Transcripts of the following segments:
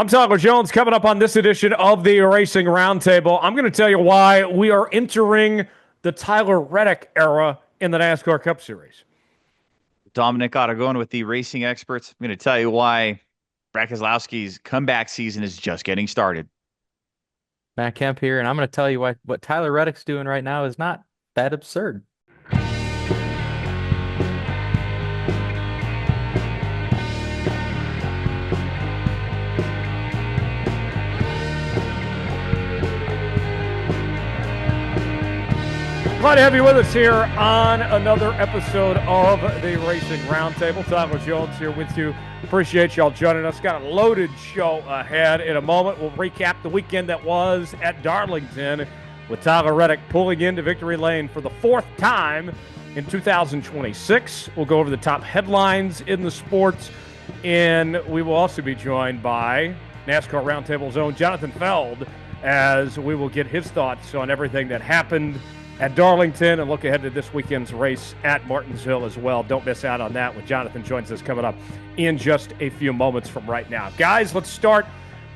I'm Tyler Jones. Coming up on this edition of the Racing Roundtable, I'm going to tell you why we are entering the Tyler Reddick era in the NASCAR Cup Series. Dominic Aragon with the racing experts. I'm going to tell you why Keselowski's comeback season is just getting started. Matt Kemp here, and I'm going to tell you what Tyler Reddick's doing right now is not that absurd. Glad to have you with us here on another episode of the Racing Roundtable. Tyler Jones here with you. Appreciate y'all joining us. Got a loaded show ahead. In a moment, we'll recap the weekend that was at Darlington with Tyler Reddick pulling into victory lane for the fourth time in 2026. We'll go over the top headlines in the sports, and we will also be joined by NASCAR Roundtable's own Jonathan Fjeld as we will get his thoughts on everything that happened at Darlington and look ahead to this weekend's race at Martinsville as well. Don't miss out on that when Jonathan joins us coming up in just a few moments from right now. Guys, let's start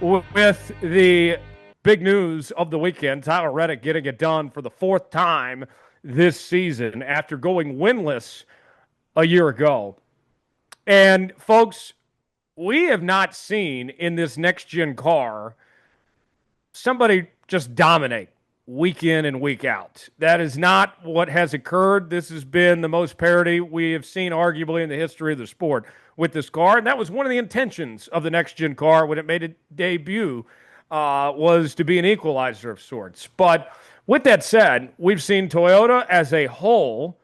with the big news of the weekend. Tyler Reddick getting it done for the fourth time this season after going winless a year ago. And folks, we have not seen in this next-gen car somebody just dominate week in and week out. That is not what has occurred. This has been the most parity we have seen arguably in the history of the sport with this car. And that was one of the intentions of the next-gen car when it made a debut, was to be an equalizer of sorts. But with that said, we've seen Toyota as a whole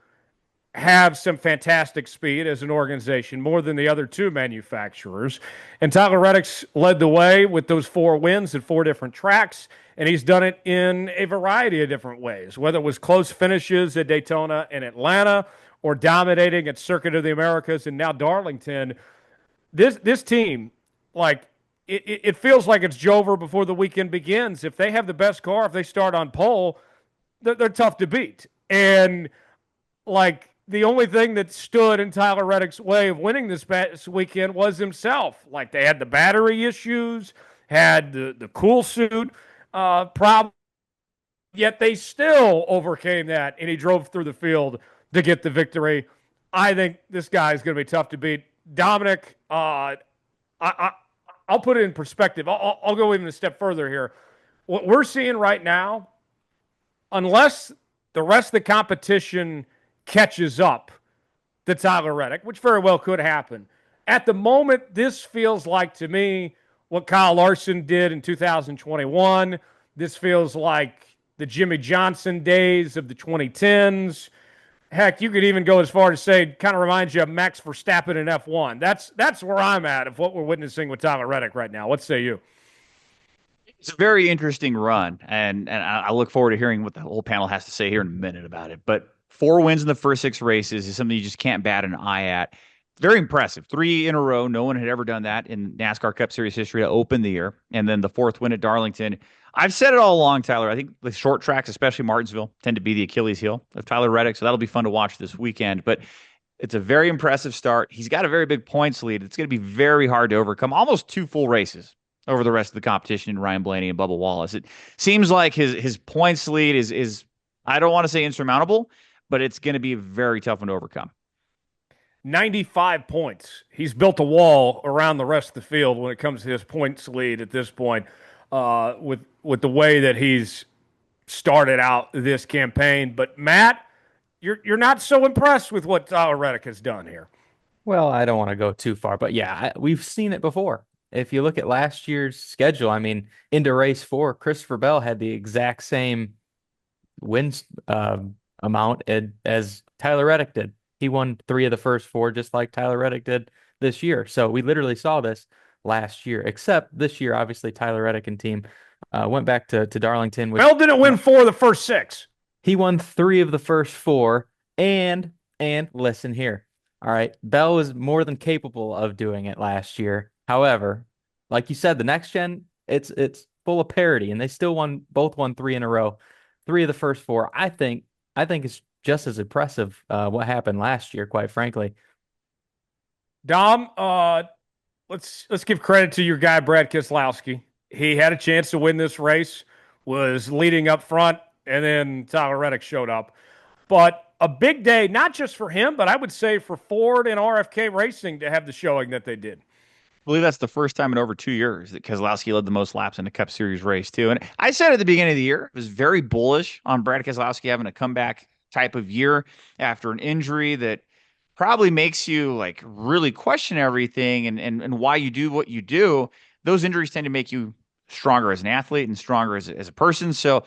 have some fantastic speed as an organization, more than the other two manufacturers. And Tyler Reddick's led the way with those 4 wins at 4 different tracks, and he's done it in a variety of different ways, whether it was close finishes at Daytona and Atlanta or dominating at Circuit of the Americas and now Darlington. This team, like, it feels like it's Jover before the weekend begins. If they have the best car, if they start on pole, they're tough to beat. And, like, the only thing that stood in Tyler Reddick's way of winning this past weekend was himself. Like, they had the battery issues, had the cool suit problem, yet they still overcame that, and he drove through the field to get the victory. I think this guy is going to be tough to beat. Dominic, I'll put it in perspective. I'll go even a step further here. What we're seeing right now, unless the rest of the competition catches up to Tyler Reddick, which very well could happen. At the moment, this feels like, to me, what Kyle Larson did in 2021. This feels like the Jimmy Johnson days of the 2010s. Heck, you could even go as far to say, kind of reminds you of Max Verstappen in F1. That's where I'm at of what we're witnessing with Tyler Reddick right now. What say you? It's a very interesting run, and I look forward to hearing what the whole panel has to say here in a minute about it. But 4 wins in the first 6 races is something you just can't bat an eye at. Very impressive. 3 in a row. No one had ever done that in NASCAR Cup Series history to open the year. And then the 4th win at Darlington. I've said it all along, Tyler. I think the short tracks, especially Martinsville, tend to be the Achilles heel of Tyler Reddick. So that'll be fun to watch this weekend. But it's a very impressive start. He's got a very big points lead. It's going to be very hard to overcome. Almost 2 full races over the rest of the competition in Ryan Blaney and Bubba Wallace. It seems like his points lead is I don't want to say insurmountable, but it's going to be a very tough one to overcome. 95 points. He's built a wall around the rest of the field when it comes to his points lead at this point, with the way that he's started out this campaign. But Matt, you're not so impressed with what Tyler Reddick has done here. Well, I don't want to go too far, but yeah, we've seen it before. If you look at last year's schedule, I mean, into race 4, Christopher Bell had the exact same wins amount as Tyler Reddick did. He won 3 of the first 4, just like Tyler Reddick did this year. So we literally saw this last year, except this year, obviously, Tyler Reddick and team went back to Darlington. Bell didn't win 4 of the first 6. He won 3 of the first 4, and listen here. All right, Bell was more than capable of doing it last year. However, like you said, the next gen, it's full of parity, and they still both won 3 in a row. 3 of the first 4. I think it's just as impressive what happened last year, quite frankly. Dom, let's give credit to your guy Brad Keselowski. He had a chance to win this race, was leading up front, and then Tyler Reddick showed up. But a big day, not just for him, but I would say for Ford and RFK Racing to have the showing that they did. I believe that's the first time in over 2 years that Keselowski led the most laps in a Cup Series race, too. And I said at the beginning of the year, I was very bullish on Brad Keselowski having a comeback type of year after an injury that probably makes you like really question everything and why you do what you do. Those injuries tend to make you stronger as an athlete and stronger as a person. So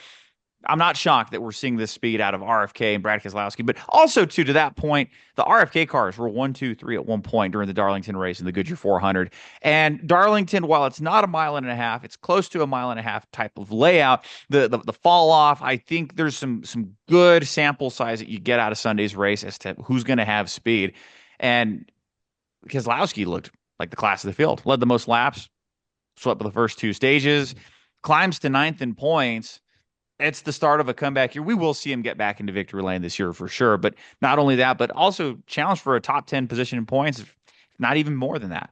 I'm not shocked that we're seeing this speed out of RFK and Brad Keselowski, but also too, to that point, the RFK cars were 1, 2, 3 at one point during the Darlington race in the Goodyear 400. And Darlington, while it's not a mile and a half, it's close to a mile and a half type of layout. The fall off, I think there's some good sample size that you get out of Sunday's race as to who's going to have speed. And Keselowski looked like the class of the field, led the most laps, swept the first two stages, climbs to ninth in points. It's the start of a comeback year. We will see him get back into victory lane this year for sure. But not only that, but also challenge for a top 10 position in points, not even more than that.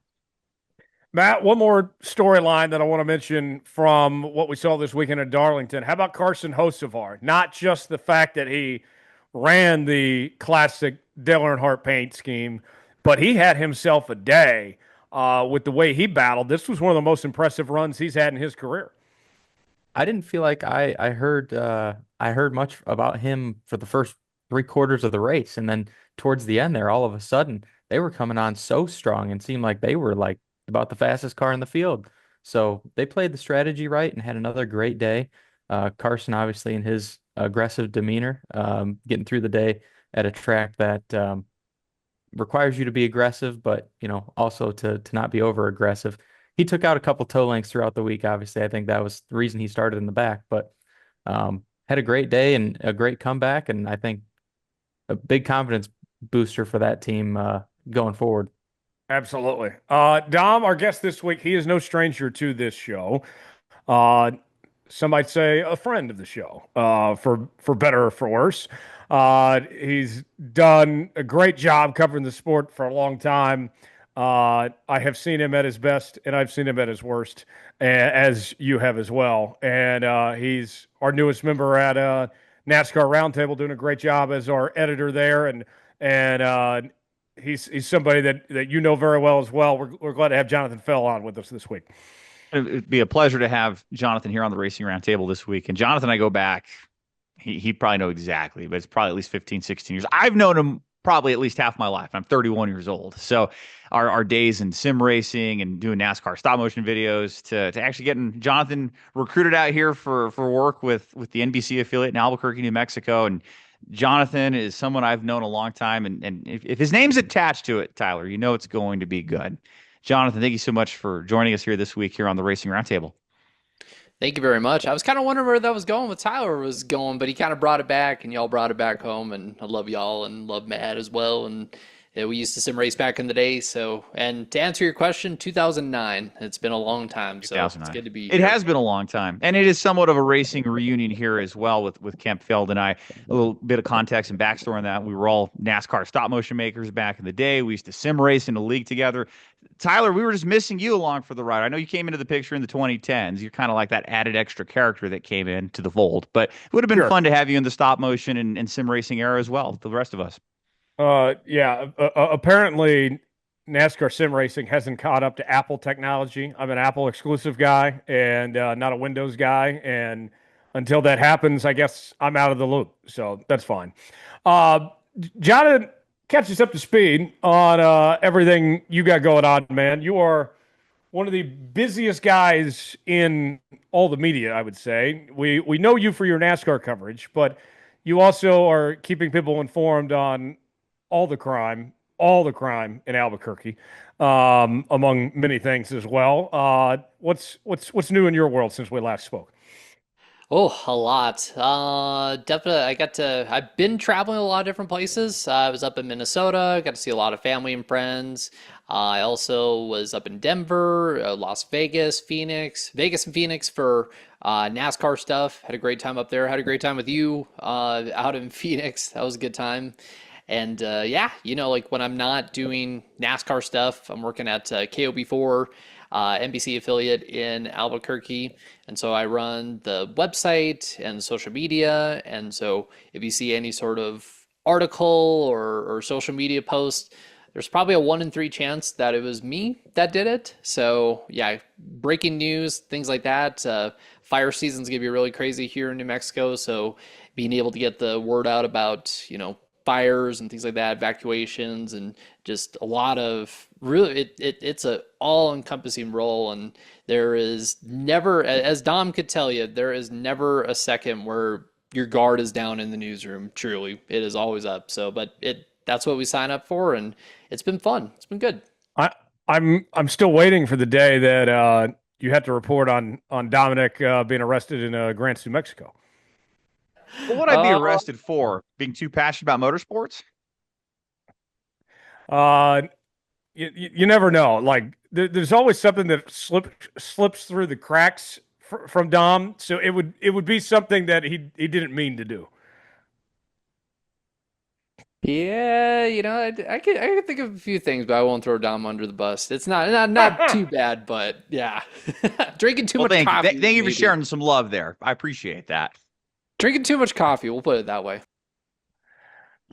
Matt, one more storyline that I want to mention from what we saw this weekend at Darlington. How about Carson Hocevar? Not just the fact that he ran the classic Dale Earnhardt paint scheme, but he had himself a day with the way he battled. This was one of the most impressive runs he's had in his career. I didn't feel like I heard much about him for the first 3/4 of the race, and then towards the end there, all of a sudden they were coming on so strong and seemed like they were like about the fastest car in the field. So they played the strategy right and had another great day. Carson obviously in his aggressive demeanor, getting through the day at a track that requires you to be aggressive, but also to not be over aggressive. He took out a couple toe lengths throughout the week. Obviously, I think that was the reason he started in the back, but had a great day and a great comeback. And I think a big confidence booster for that team going forward. Absolutely. Dom, our guest this week, he is no stranger to this show. Some might say a friend of the show, for better or for worse. He's done a great job covering the sport for a long time. I have seen him at his best, and I've seen him at his worst, as you have as well. And he's our newest member at NASCAR Roundtable, doing a great job as our editor there. And he's somebody that you know very well as well. We're glad to have Jonathan Fjeld on with us this week. It'd be a pleasure to have Jonathan here on the Racing Roundtable this week. And Jonathan, I go back, he probably know exactly, but it's probably at least 15, 16 years. I've known him probably at least half my life. I'm 31 years old. So our days in sim racing and doing NASCAR stop motion videos to actually getting Jonathan recruited out here for work with the NBC affiliate in Albuquerque, New Mexico. And Jonathan is someone I've known a long time. And if his name's attached to it, Tyler, you know it's going to be good. Jonathan, thank you so much for joining us here this week here on the Racing Roundtable. Thank you very much. I was kind of wondering where that was going, with Tyler was going, but he kind of brought it back, and y'all brought it back home, and I love y'all and love Matt as well. And we used to sim race back in the day. So, and to answer your question, 2009. It's been a long time, so it's good to be here. It has been a long time, and it is somewhat of a racing reunion here as well with Kemp, Fjeld, and I. A little bit of context and backstory on that. We were all NASCAR stop motion makers back in the day. We used to sim race in a league together. Tyler, we were just missing you along for the ride. I know you came into the picture in the 2010s. You're kind of like that added extra character that came into the fold, but it would have been fun to have you in the stop motion and sim racing era as well, the rest of us. Apparently NASCAR sim racing hasn't caught up to Apple technology. I'm an Apple exclusive guy and not a Windows guy. And until that happens, I guess I'm out of the loop. So that's fine. Jonathan, catch us up to speed on everything you got going on, man. You are one of the busiest guys in all the media, I would say. We know you for your NASCAR coverage, but you also are keeping people informed on all the crime in Albuquerque, among many things as well. What's new in your world since we last spoke? Oh, a lot. Definitely, I've been traveling a lot of different places. I was up in Minnesota, got to see a lot of family and friends. I also was up in Denver, Las Vegas, Vegas and Phoenix for NASCAR stuff. Had a great time up there. Had a great time with you out in Phoenix. That was a good time. And yeah, like when I'm not doing NASCAR stuff, I'm working at KOB4, NBC affiliate in Albuquerque. And so I run the website and social media. And so if you see any sort of article or social media post, there's probably a 1 in 3 chance that it was me that did it. So yeah, breaking news, things like that. Fire season's gonna be really crazy here in New Mexico. So being able to get the word out about, fires and things like that, evacuations, and just a lot of really, it's a all encompassing role. And there is never, as Dom could tell you, there is never a second where your guard is down in the newsroom. Truly, it is always up. So, but that's what we sign up for, and it's been fun. It's been good. I'm still waiting for the day that you had to report on Dominic being arrested in Grants, New Mexico. What would I be arrested for? Being too passionate about motorsports? You never know. Like there's always something that slips through the cracks from Dom. So it would be something that he didn't mean to do. Yeah, I could think of a few things, but I won't throw Dom under the bus. It's not too bad, but yeah, drinking too much coffee. Thank you for sharing some love there. I appreciate that. Drinking too much coffee. We'll put it that way.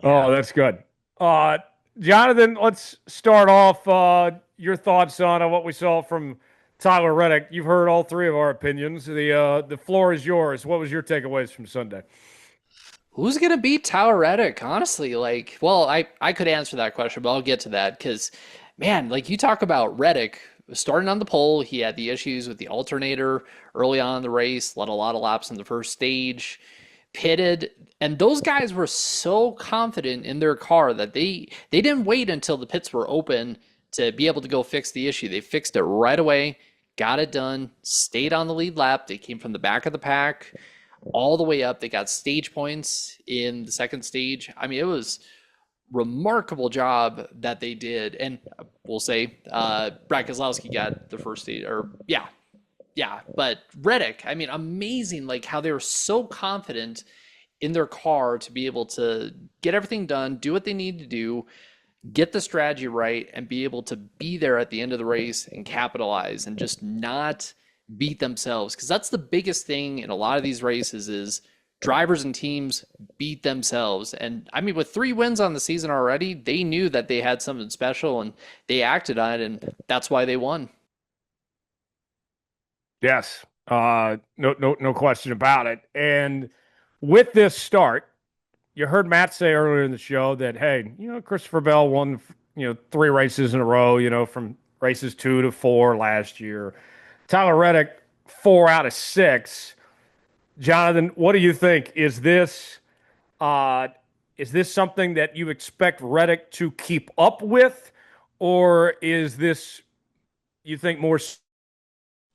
Oh, that's good. Jonathan, let's start off your thoughts on what we saw from Tyler Reddick. You've heard all three of our opinions. The floor is yours. What was your takeaways from Sunday? Who's gonna beat Tyler Reddick? Honestly, well, I could answer that question, but I'll get to that because, man, like you talk about Reddick starting on the pole, he had the issues with the alternator early on in the race, led a lot of laps in the first stage, pitted, and those guys were so confident in their car that they didn't wait until the pits were open to be able to go fix the issue. They fixed it right away, got it done, stayed on the lead lap. They came from the back of the pack all the way up. They got stage points in the second stage. I mean, it was remarkable job that they did. And we'll say Brad Keselowski got the first stage, or yeah. But Reddick, I mean, amazing, like how they were so confident in their car to be able to get everything done, do what they need to do, get the strategy right, and be able to be there at the end of the race and capitalize and just not beat themselves. Because that's the biggest thing in a lot of these races is drivers and teams beat themselves. And I mean, with 3 wins on the season already, they knew that they had something special and they acted on it, and that's why they won. Yes, no question about it. And with this start, you heard Matt say earlier in the show that, hey, Christopher Bell won, 3 races in a row, from races 2 to 4 last year. Tyler Reddick, 4 out of 6. Jonathan, what do you think? Is this something that you expect Reddick to keep up with, or is this, you think, more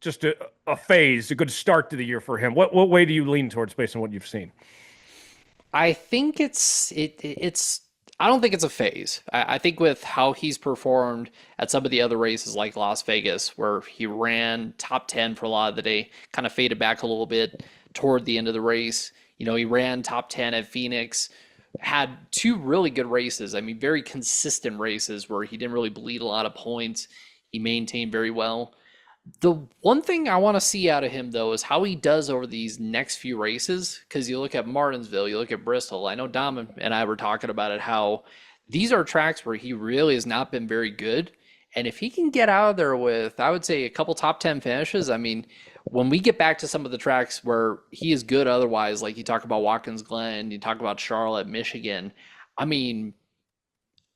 just a phase, a good start to the year for him? What way do you lean towards based on what you've seen? I think it's I don't think it's a phase. I think with how he's performed at some of the other races like Las Vegas, where he ran top 10 for a lot of the day, kind of faded back a little bit toward the end of the race. He ran top 10 at Phoenix, had 2 really good races. I mean, very consistent races where he didn't really bleed a lot of points. He maintained very well. The one thing I want to see out of him, though, is how he does over these next few races. Because you look at Martinsville, you look at Bristol. I know Dom and I were talking about it, how these are tracks where he really has not been very good. And if he can get out of there with, I would say, a couple top 10 finishes, I mean, when we get back to some of the tracks where he is good otherwise, like you talk about Watkins Glen, you talk about Charlotte, Michigan, I mean,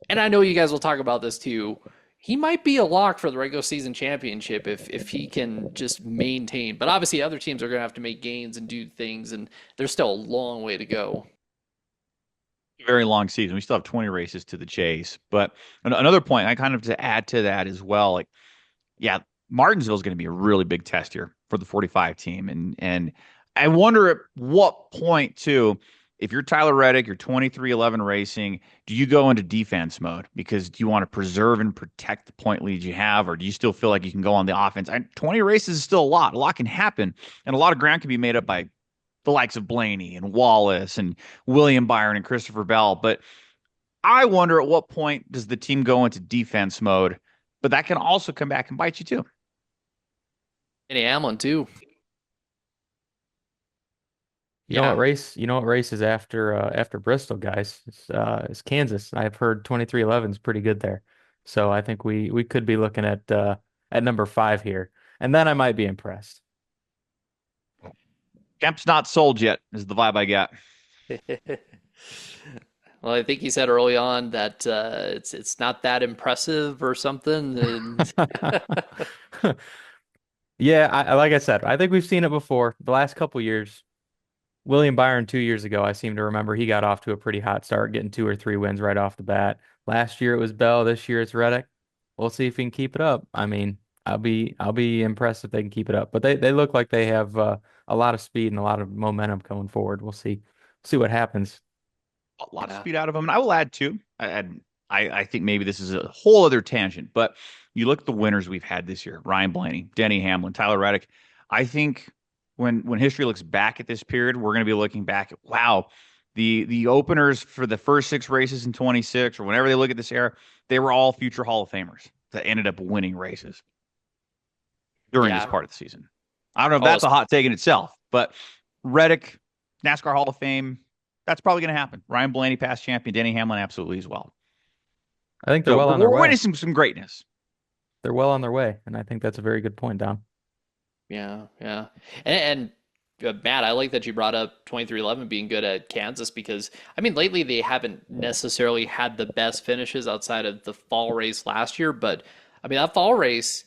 and I know you guys will talk about this too, he might be a lock for the regular season championship if he can just maintain. But obviously other teams are going to have to make gains and do things, and there's still a long way to go. Very long season. We still have 20 races to the chase. But another point, I kind of to add to that as well, like, yeah, Martinsville is going to be a really big test here for the 45 team. And I wonder at what point, too, if you're Tyler Reddick, you're 23-11 racing, do you go into defense mode? Because do you want to preserve and protect the point leads you have, or do you still feel like you can go on the offense? 20 races is still a lot. A lot can happen, and a lot of ground can be made up by the likes of Blaney and Wallace and William Byron and Christopher Bell. But I wonder at what point does the team go into defense mode, but that can also come back and bite you too. Denny Hamlin too. You know what race? You know what race is after Bristol, guys? It's Kansas. I've heard 2311 is pretty good there, so I think we could be looking at number 5 here, and then I might be impressed. Kemp's not sold yet, is the vibe I got. Well, I think he said early on that it's not that impressive or something. And Yeah, like I said, I think we've seen it before. The last couple years, William Byron 2 years ago, I seem to remember he got off to a pretty hot start, getting 2 or 3 wins right off the bat. Last year it was Bell. This year it's Reddick. We'll see if he can keep it up. I mean, I'll be impressed if they can keep it up. But they look like they have a lot of speed and a lot of momentum going forward. We'll see what happens. A lot of speed out of them. And I will add too. I think maybe this is a whole other tangent, but you look at the winners we've had this year: Ryan Blaney, Denny Hamlin, Tyler Reddick. I think when history looks back at this period, we're going to be looking back at, wow, the openers for the first 6 races in 26, or whenever they look at this era, they were all future Hall of Famers that ended up winning races during this part of the season. I don't know if that's a hot take in itself, but Reddick, NASCAR Hall of Fame, that's probably going to happen. Ryan Blaney, past champion, Denny Hamlin, absolutely as well. I think they're well on their way. We're witnessing some greatness. They're well on their way, and I think that's a very good point, Dom. Yeah. And Matt, I like that you brought up 2311 being good at Kansas, because I mean lately they haven't necessarily had the best finishes outside of the fall race last year, but I mean that fall race,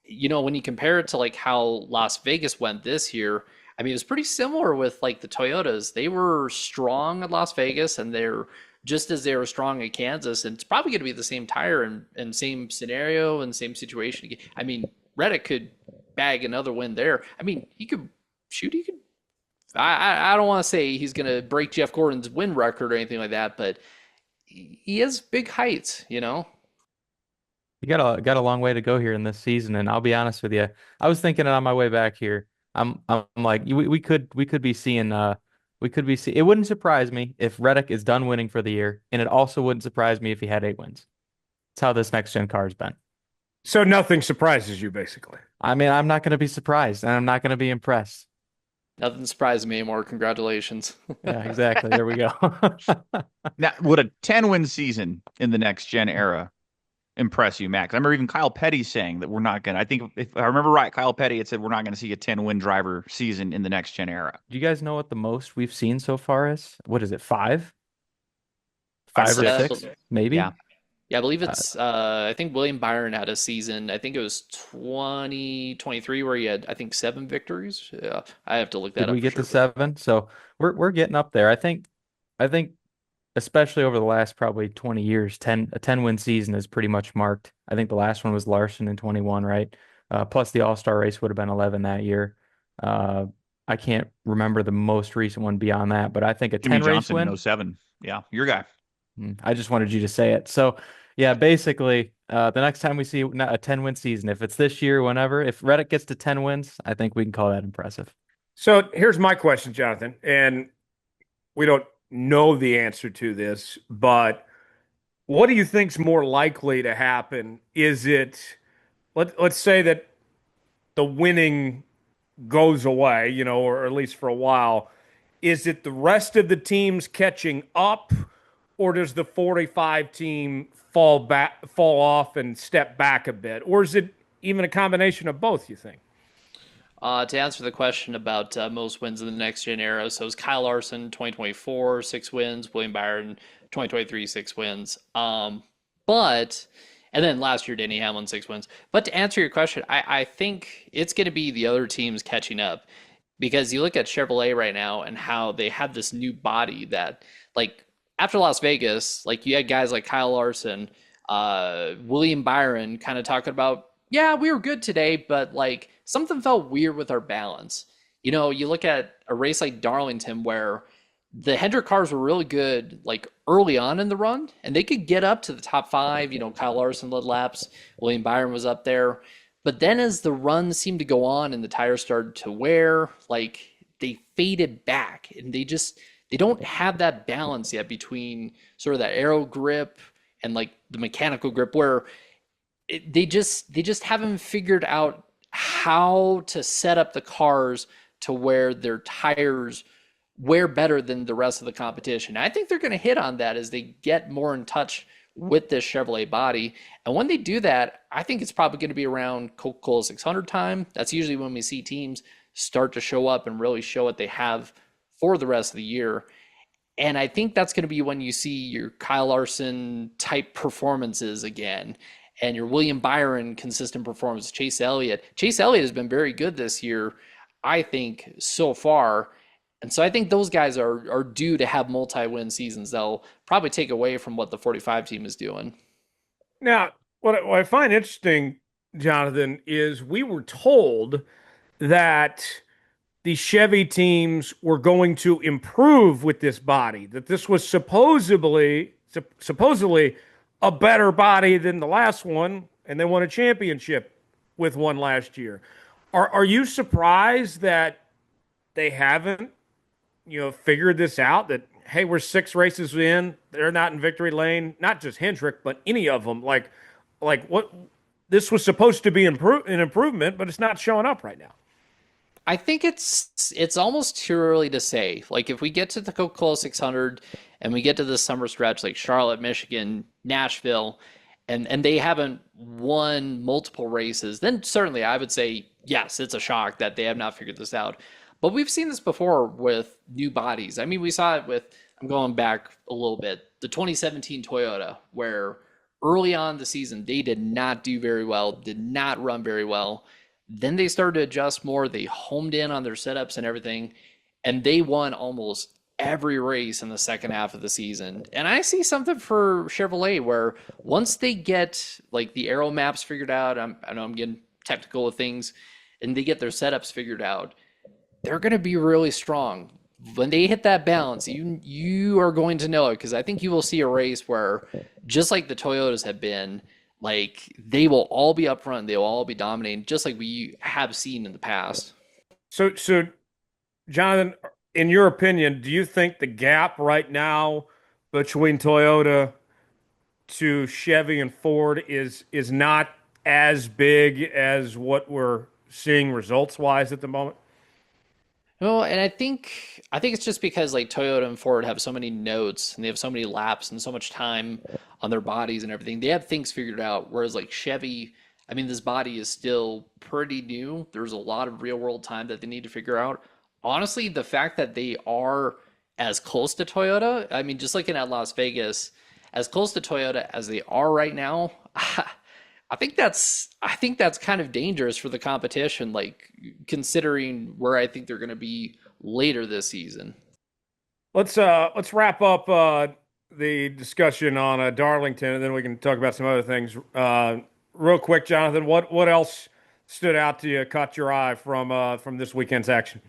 when you compare it to like how Las Vegas went this year, I mean it was pretty similar with like the Toyotas. They were strong at Las Vegas, and they're just as they were strong at Kansas, and it's probably going to be the same tire and same scenario and same situation. I mean, Reddick could bag another win there. I mean, he could. I don't want to say he's going to break Jeff Gordon's win record or anything like that, but he has big heights, You got a long way to go here in this season, and I'll be honest with you. I was thinking it on my way back here. I'm like we could be seeing it wouldn't surprise me if Reddick is done winning for the year, and it also wouldn't surprise me if he had 8 wins. That's how this next gen car has been. So nothing surprises you, basically. I mean, I'm not going to be surprised, and I'm not going to be impressed. Nothing surprises me anymore. Congratulations. Yeah, exactly. There we go. Now, would a 10-win season in the next gen era impress you, Max? I remember even Kyle Petty saying that we're not going to. I think if I remember right, Kyle Petty had said we're not going to see a 10-win driver season in the next gen era. Do you guys know what the most we've seen so far is? What is it? 5? 5 or 6, maybe? Yeah, I believe it's, I think William Byron had a season, I think it was 2023, where he had, I think, 7 victories. Yeah, I have to look that up. Did we get to 7? So we're getting up there. I think especially over the last probably 20 years, a 10-win season is pretty much marked. I think the last one was Larson in 21, right? Plus the All-Star race would have been 11 that year. I can't remember the most recent one beyond that, but I think a 10-race win. In 07. Yeah, your guy. I just wanted you to say it. So, yeah, basically, the next time we see a 10-win season, if it's this year, whenever, if Reddick gets to 10 wins, I think we can call that impressive. So here's my question, Jonathan, and we don't know the answer to this, but what do you think's more likely to happen? Is it, let's say that the winning goes away, or at least for a while. Is it the rest of the teams catching up, or does the 45 team fall off and step back a bit? Or is it even a combination of both, you think? To answer the question about most wins in the next gen era, so it was Kyle Larson 2024, 6 wins, William Byron 2023, 6 wins. And then last year, Denny Hamlin, 6 wins. But to answer your question, I think it's going to be the other teams catching up, because you look at Chevrolet right now and how they have this new body that, like, after Las Vegas, like, you had guys like Kyle Larson, William Byron kind of talking about, yeah, we were good today, but like something felt weird with our balance. You look at a race like Darlington where the Hendrick cars were really good, like early on in the run, and they could get up to the top 5. Kyle Larson led laps, William Byron was up there. But then as the run seemed to go on and the tires started to wear, like, they faded back, and they don't have that balance yet between sort of that aero grip and like the mechanical grip where they just haven't figured out how to set up the cars to where their tires wear better than the rest of the competition. I think they're going to hit on that as they get more in touch with this Chevrolet body. And when they do that, I think it's probably going to be around Coca-Cola 600 time. That's usually when we see teams start to show up and really show what they have for the rest of the year. And I think that's going to be when you see your Kyle Larson type performances again and your William Byron consistent performance. Chase Elliott. Chase Elliott has been very good this year, I think, so far. And so I think those guys are due to have multi-win seasons. They'll probably take away from what the 45 team is doing. Now, what I find interesting, Jonathan, is we were told that the Chevy teams were going to improve with this body, that this was supposedly a better body than the last one, and they won a championship with one last year. Are you surprised that they haven't, figured this out? That, hey, we're 6 races in, they're not in victory lane, not just Hendrick, but any of them. Like what? This was supposed to be an improvement, but it's not showing up right now. I think it's almost too early to say. Like if we get to the Coca-Cola 600 and we get to the summer stretch like Charlotte, Michigan, Nashville, and they haven't won multiple races, then certainly I would say, yes, it's a shock that they have not figured this out. But we've seen this before with new bodies. I mean, we saw it with, I'm going back a little bit, the 2017 Toyota, where early on in the season, they did not do very well, did not run very well. Then they started to adjust more. They homed in on their setups and everything, and they won almost every race in the second half of the season. And I see something for Chevrolet where once they get like the aero maps figured out, I know I'm getting technical with things, and they get their setups figured out, they're going to be really strong. When they hit that balance, you are going to know it, because I think you will see a race where, just like the Toyotas have been, like they will all be up front, they will all be dominating, just like we have seen in the past. So, Jonathan, in your opinion, do you think the gap right now between Toyota to Chevy and Ford is not as big as what we're seeing results wise at the moment? No, and I think it's just because like Toyota and Ford have so many notes and they have so many laps and so much time on their bodies and everything. They have things figured out. Whereas like Chevy, I mean, this body is still pretty new. There's a lot of real world time that they need to figure out. Honestly, the fact that they are as close to Toyota, I mean, just looking at Las Vegas, as close to Toyota as they are right now, I think that's kind of dangerous for the competition, like considering where I think they're going to be later this season. Let's wrap up the discussion on Darlington, and then we can talk about some other things. Real quick, Jonathan, what else stood out to you, caught your eye from this weekend's action?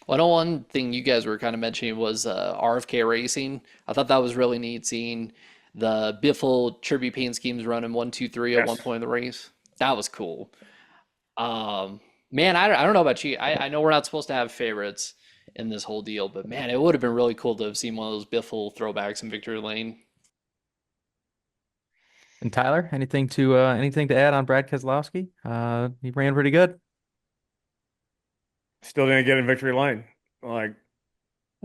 Well, I know one thing you guys were kind of mentioning was RFK racing. I thought that was really neat seeing the Biffle Tribute paint schemes running 1, 2, 3 at one point in the race. That was cool. Man, I don't know about you. I know we're not supposed to have favorites in this whole deal, but man, it would have been really cool to have seen one of those Biffle throwbacks in victory lane. And Tyler, anything to add on Brad Keselowski? He ran pretty good. Still didn't get in victory lane. Like,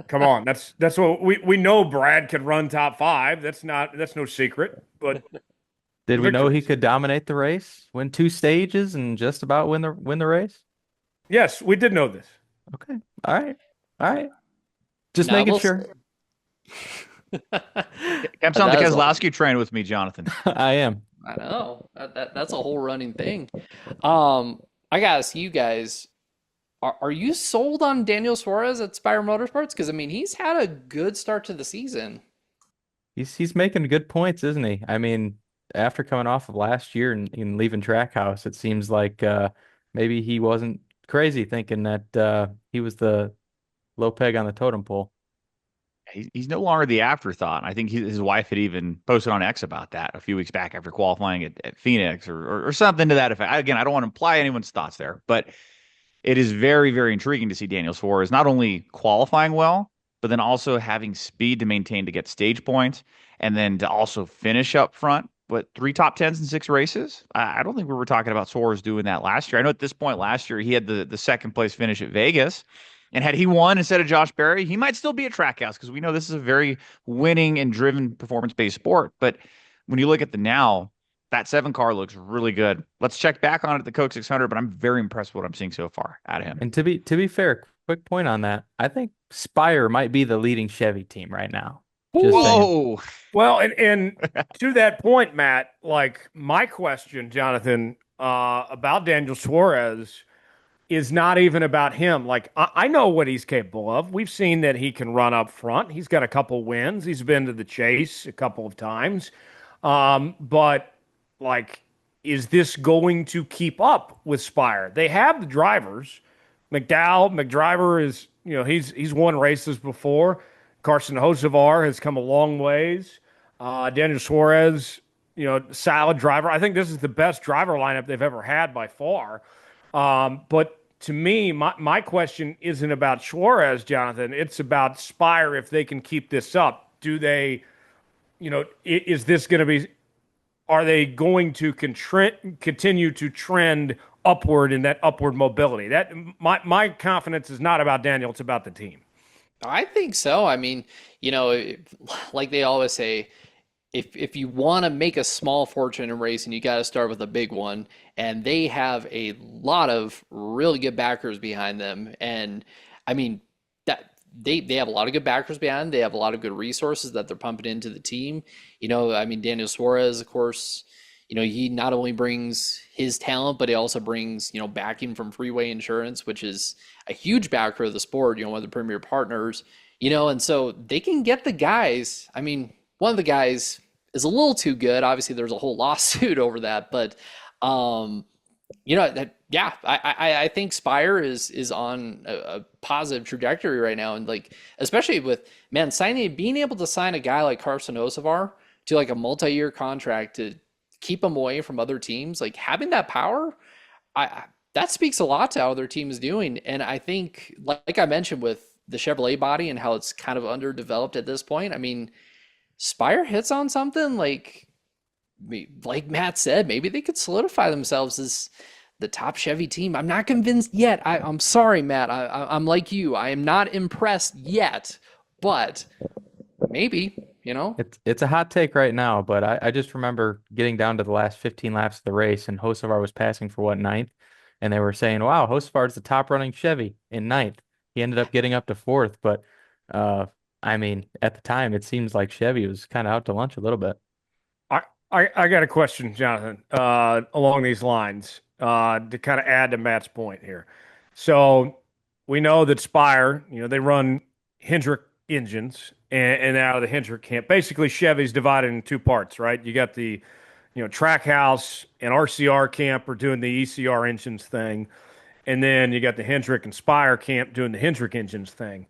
come on, that's what we know. Brad could run top 5. That's no secret. But did we know he could dominate the race, win 2 stages, and just about win the race? Yes, we did know this. Okay, all right. Just making sure. Kemp's on the Keselowski train with me, Jonathan. I am. I know that's a whole running thing. I gotta ask you guys. Are you sold on Daniel Suarez at Spire Motorsports? Because I mean, he's had a good start to the season. He's making good points, isn't he? I mean, after coming off of last year and leaving Trackhouse, it seems like maybe he wasn't crazy thinking that he was the low peg on the totem pole. He's no longer the afterthought. I think his wife had even posted on X about that a few weeks back after qualifying at Phoenix or something to that effect. Again, I don't want to imply anyone's thoughts there, but it is very, very intriguing to see Daniel Suarez not only qualifying well, but but then also having speed to maintain to get stage points, and then to also finish up front. What, 3 top 10s in 6 races? I don't think we were talking about Suarez doing that last year. I know at this point last year he had the second place finish at Vegas. And had he won instead of Josh Berry, he might still be at Trackhouse, because we know this is a very winning and driven performance-based sport. But when you look at the now, that 7 car looks really good. Let's check back on it at the Coke 600, but I'm very impressed with what I'm seeing so far out of him. And to be fair, quick point on that. I think Spire might be the leading Chevy team right now. Just saying. Well, and to that point, Matt, like my question, Jonathan, about Daniel Suarez is not even about him. Like I know what he's capable of. We've seen that he can run up front. He's got a couple wins. He's been to the chase a couple of times. But like, is this going to keep up with Spire? They have the drivers. McDriver is, he's won races before. Carson Hocevar has come a long ways. Daniel Suarez, solid driver. I think this is the best driver lineup they've ever had by far. But to me, my question isn't about Suarez, Jonathan. It's about Spire. If they can keep this up, do they, is this going to be, are they going to continue to trend upward in that upward mobility? That my confidence is not about Daniel. It's about the team. I think so. I mean, like they always say, if you want to make a small fortune in racing, you got to start with a big one. And they have a lot of really good backers behind them. And I mean, that they have a lot of good backers behind them. They have a lot of good resources that they're pumping into the team. I mean, Daniel Suarez, of course, he not only brings his talent, but he also brings, backing from Freeway Insurance, which is a huge backer of the sport, one of the premier partners, and so they can get the guys. I mean, one of the guys is a little too good. Obviously, there's a whole lawsuit over that, but, I think Spire is on a positive trajectory right now. And like, especially with, being able to sign a guy like Carson Hocevar to like a multi-year contract to keep him away from other teams, like having that power, that speaks a lot to how their team is doing. And I think, like I mentioned with the Chevrolet body and how it's kind of underdeveloped at this point, I mean, Spire hits on something like Matt said, maybe they could solidify themselves as the top Chevy team. I'm not convinced yet. I'm sorry, Matt. I'm like you. I am not impressed yet, but maybe, It's a hot take right now, but I just remember getting down to the last 15 laps of the race, and Hocevar was passing for ninth, and they were saying, wow, Hocevar's the top running Chevy in ninth. He ended up getting up to fourth, but I mean, at the time, it seems like Chevy was kind of out to lunch a little bit. I got a question, Jonathan, along these lines, to kind of add to Matt's point here. So we know that Spire, they run Hendrick engines, and out of the Hendrick camp, basically Chevy's divided in 2 parts, right? You got the, Trackhouse and RCR camp are doing the ECR engines thing, and then you got the Hendrick and Spire camp doing the Hendrick engines thing.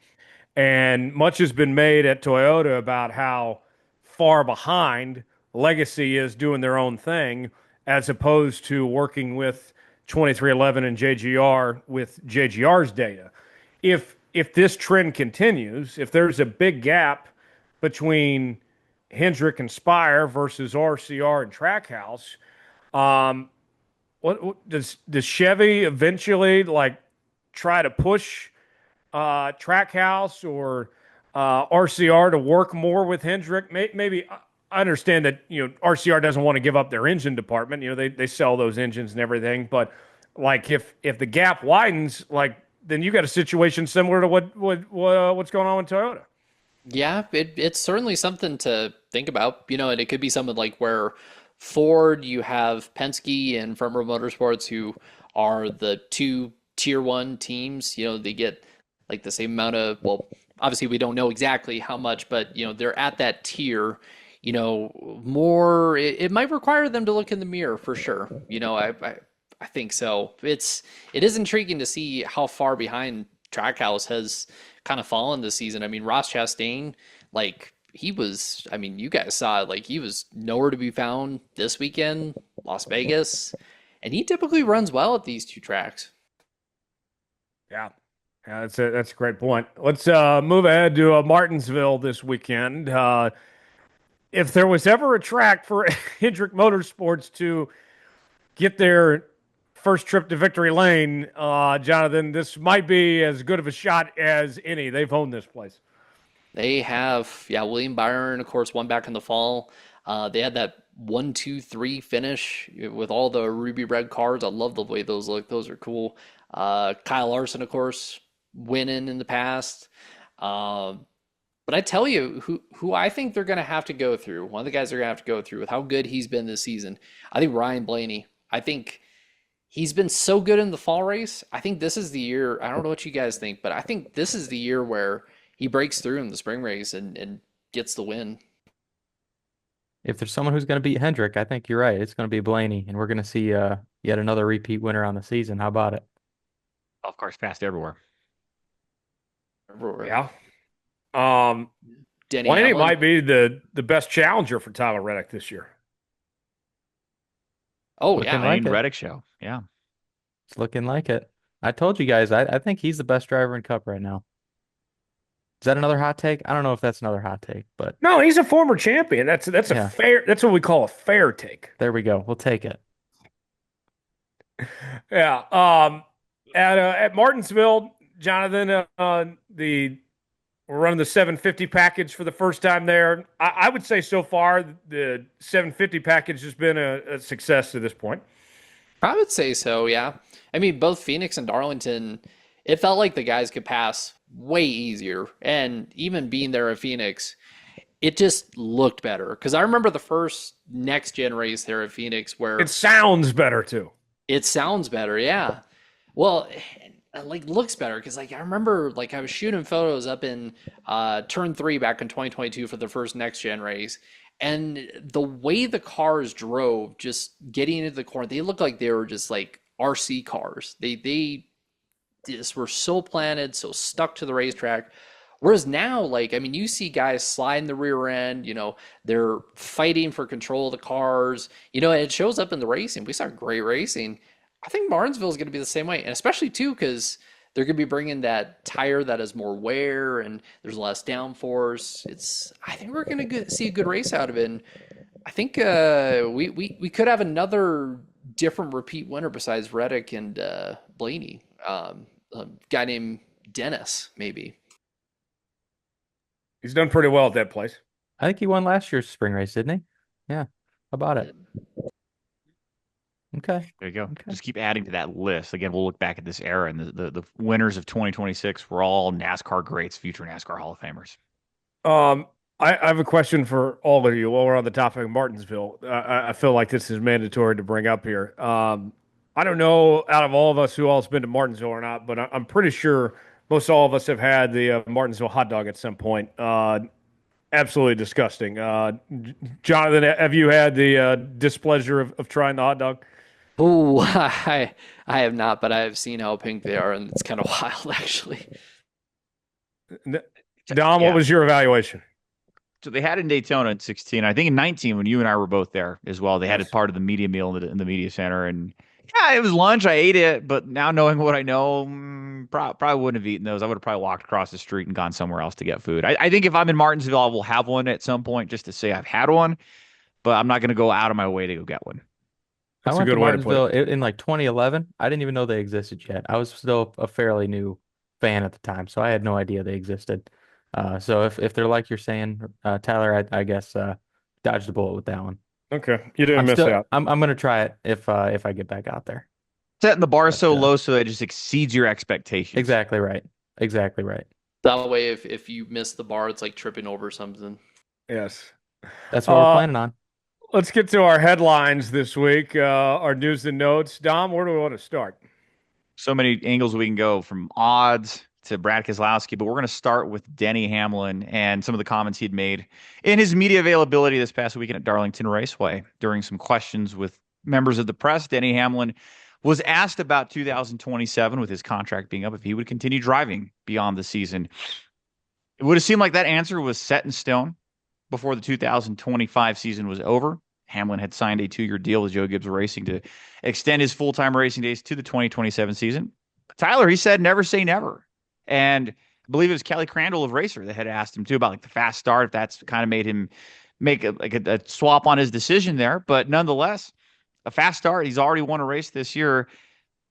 And much has been made at Toyota about how far behind Legacy is doing their own thing, as opposed to working with 2311 and JGR with JGR's data. If this trend continues, if there's a big gap between Hendrick and Spire versus RCR and Trackhouse, what does Chevy eventually try to push Trackhouse or RCR to work more with Hendrick? Maybe I understand that RCR doesn't want to give up their engine department. They sell those engines and everything, but if the gap widens, then you got a situation similar to what's going on with Toyota. Yeah, it's certainly something to think about, and it could be something like where Ford, you have Penske and Front Row Motorsports, who are the 2 tier 1 teams. They get like the same amount of, well, obviously we don't know exactly how much, but they're at that tier. More, it might require them to look in the mirror for sure. I think so. It is intriguing to see how far behind Trackhouse has kind of fallen this season. I mean, Ross Chastain, he was, you guys saw it, he was nowhere to be found this weekend, Las Vegas, and he typically runs well at these 2 tracks. Yeah. Yeah, that's a great point. Let's move ahead to Martinsville this weekend. If there was ever a track for Hendrick Motorsports to get their first trip to victory lane, Jonathan, this might be as good of a shot as any. They've owned this place. They have, yeah, William Byron, of course, won back in the fall. They had that 1, 2, 3 finish with all the ruby red cars. I love the way those look. Those are cool. Kyle Larson, of course, winning in the past. But I tell you, who I think they're going to have to go through, one of the guys they're going to have to go through with how good he's been this season, I think Ryan Blaney. I think he's been so good in the fall race. I think this is the year. I don't know what you guys think, but I think this is the year where he breaks through in the spring race and gets the win. If there's someone who's going to beat Hendrick, I think you're right. It's going to be Blaney, and we're going to see yet another repeat winner on the season. How about it? Golf cars fast everywhere. Yeah. Denny Blaney Hamlin. might be the best challenger for Tyler Reddick this year. Oh, Looking yeah. like it. Reddick show. Yeah. It's looking like it. I told you guys, I think he's the best driver in Cup right now. Is that another hot take? I don't know if that's another hot take, but No, he's a former champion. That's Yeah. a fair. That's what we call a fair take. there we go. We'll take it. Yeah. At Martinsville, Jonathan, we're running the 750 package for the first time there. I would say so far the 750 package has been a success to this point. I would say so, yeah. I mean, both Phoenix and Darlington, it felt like the guys could pass way easier. And even being there at Phoenix, it just looked better. Because I remember the first next gen race there at Phoenix where It sounds better too. it sounds better, yeah. Well, like looks better because like I remember like I was shooting photos up in turn 3 back in 2022 for the first next gen race, and the way the cars drove, just getting into the corner, they looked like they were just like RC cars. They just were so planted, so stuck to the racetrack. Whereas now, like, I mean, you see guys slide in the rear end, they're fighting for control of the cars. It shows up in the racing. We saw great racing. I think Martinsville is going to be the same way, and especially too because they're going to be bringing that tire that has more wear and there's less downforce. I think we're going to see a good race out of it. And I think we could have another different repeat winner besides Reddick and Blaney. A guy named Dennis, maybe. He's done pretty well at that place. I think he won last year's spring race, didn't he? Yeah. How about it? Okay. There you go. Okay. Just keep adding to that list. Again, we'll look back at this era, and the winners of 2026 were all NASCAR greats, future NASCAR Hall of Famers. I have a question for all of you while we're on the topic of Martinsville. I feel like this is mandatory to bring up here. I don't know out of all of us who all has been to Martinsville or not, but I'm pretty sure most all of us have had the Martinsville hot dog at some point. Absolutely disgusting. Jonathan, have you had the displeasure of trying the hot dog? Oh, I have not, but I have seen how pink they are, and it's kind of wild, actually. Dom, Yeah. what was your evaluation? So they had it in Daytona in 16. I think in 19, when you and I were both there as well, they had it part of the media meal in the media center. And yeah, it was lunch. I ate it, but now knowing what I know, probably wouldn't have eaten those. I would have probably walked across the street and gone somewhere else to get food. I think if I'm in Martinsville, I will have one at some point just to say I've had one, but I'm not going to go out of my way to go get one. I That's a went good to way to put Martinsville in like 2011. I didn't even know they existed yet. I was still a fairly new fan at the time, so I had no idea they existed. So if they're like you're saying, Tyler, I guess dodge the bullet with that one. Okay, you didn't miss out. I'm gonna try it if I get back out there. Setting the bar But, so low so that it just exceeds your expectations. Exactly right. Exactly right. That way, if you miss the bar, it's like tripping over something. Yes. That's what we're planning on. Let's get to our headlines this week, our news and notes. Dom, where do we want to start? So many angles we can go, from odds to Brad Keselowski, but we're going to start with Denny Hamlin and some of the comments he'd made in his media availability this past weekend at Darlington Raceway. During some questions with members of the press, Denny Hamlin was asked about 2027 with his contract being up, if he would continue driving beyond the season. It would have seemed like that answer was set in stone before the 2025 season was over. Hamlin had signed a 2-year deal with Joe Gibbs Racing to extend his full-time racing days to the 2027 season. Tyler, he said, never say never. And I believe it was Kelly Crandall of Racer that had asked him too about like the fast start, if that's kind of made him make a swap on his decision there. But nonetheless, a fast start. He's already won a race this year.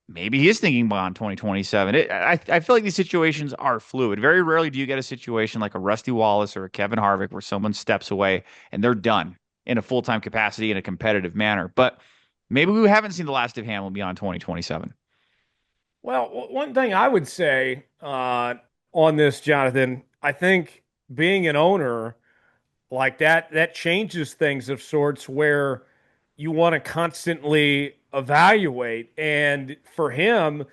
Maybe he is thinking beyond 2027. I feel like these situations are fluid. Very rarely do you get a situation like a Rusty Wallace or a Kevin Harvick where someone steps away and they're done in a full-time capacity in a competitive manner. But maybe we haven't seen the last of Hamlin beyond 2027. Well, one thing I would say on this, Jonathan, I think being an owner like that changes things of sorts where you want to constantly evaluate. And for him,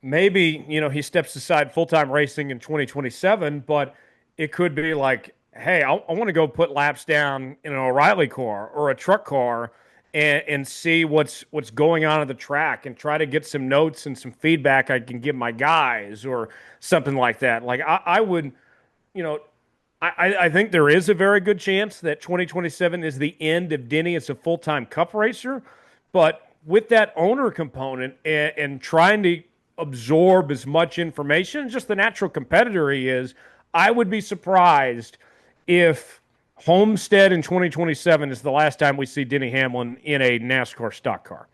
maybe, he steps aside full-time racing in 2027, but it could be like, hey, I want to go put laps down in an O'Reilly car or a truck car and see what's going on at the track and try to get some notes and some feedback I can give my guys or something like that. Like I would, you know, I think there is a very good chance that 2027 is the end of Denny as a full-time cup racer. But with that owner component and trying to absorb as much information, just the natural competitor he is, I would be surprised if Homestead in 2027 is the last time we see Denny Hamlin in a NASCAR stock car.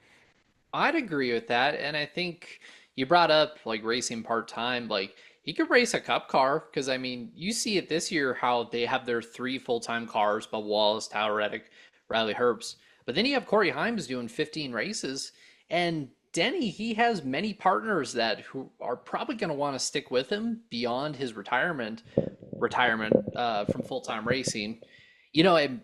I'd agree with that. And I think you brought up like racing part time. Like he could race a cup car because I mean, you see it this year how they have their three full time cars: Bubba Wallace, Tyler Reddick, Riley Herbst. But then you have Corey Himes doing 15 races. And Denny, he has many partners that who are probably going to want to stick with him beyond his retirement from full time racing. And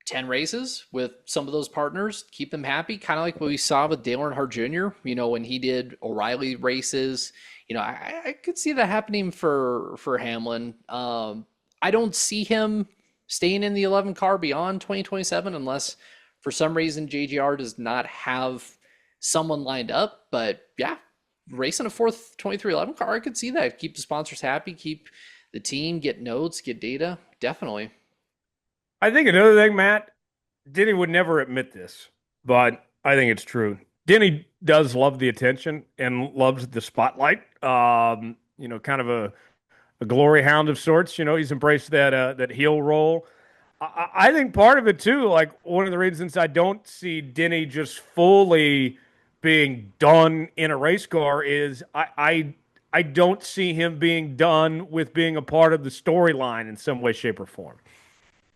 10 races with some of those partners, keep them happy. Kind of like what we saw with Dale Earnhardt Jr., when he did O'Reilly races. I could see that happening for Hamlin. I don't see him staying in the 11 car beyond 2027 unless for some reason JGR does not have someone lined up. But yeah, racing a fourth 2311 car, I could see that. Keep the sponsors happy, keep the team, get notes, get data. Definitely. I think another thing, Matt, Denny would never admit this, but I think it's true. Denny does love the attention and loves the spotlight. Kind of a glory hound of sorts. He's embraced that heel role. I think part of it too, like one of the reasons I don't see Denny just fully being done in a race car is I don't see him being done with being a part of the storyline in some way, shape, or form.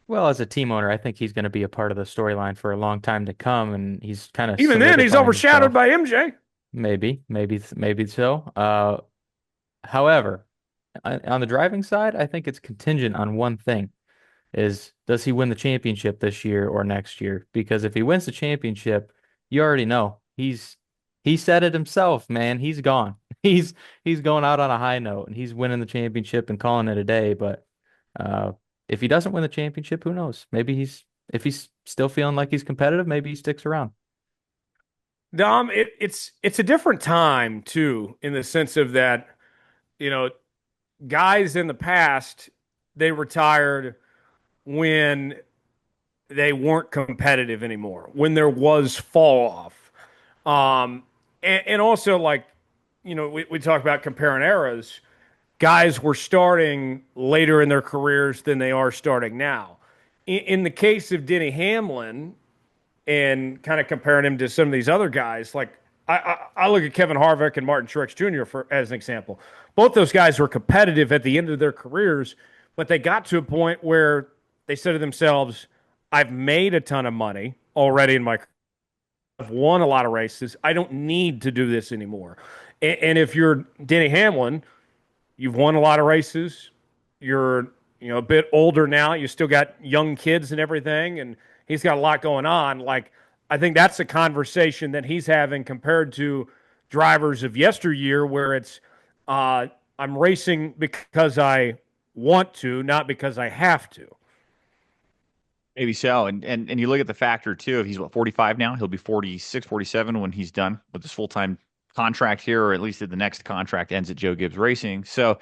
Well, as a team owner, I think he's going to be a part of the storyline for a long time to come, and he's kind of Even then, he's solidifying overshadowed himself. by MJ. Maybe so. However, on the driving side, I think it's contingent on one thing: does he win the championship this year or next year? Because if he wins the championship, you already know he said it himself, man. He's gone. He's going out on a high note, and he's winning the championship and calling it a day. But if he doesn't win the championship, who knows? Maybe if he's still feeling like he's competitive, maybe he sticks around. Dom, it's a different time too, in the sense of that, guys in the past, they retired when they weren't competitive anymore, when there was fall off. And also like, we talk about comparing eras. Guys were starting later in their careers than they are starting now. In the case of Denny Hamlin, and kind of comparing him to some of these other guys, like I look at Kevin Harvick and Martin Truex Jr. as an example. Both those guys were competitive at the end of their careers, but they got to a point where they said to themselves, I've made a ton of money already in my career. I've won a lot of races. I don't need to do this anymore. And if you're Denny Hamlin, you've won a lot of races. You're, a bit older now. You still got young kids and everything, and he's got a lot going on. Like, I think that's a conversation that he's having compared to drivers of yesteryear, where it's I'm racing because I want to, not because I have to. Maybe so. And you look at the factor too, if he's 45 now, he'll be 46, 47 when he's done with his full-time contract here, or at least if the next contract ends at Joe Gibbs Racing. So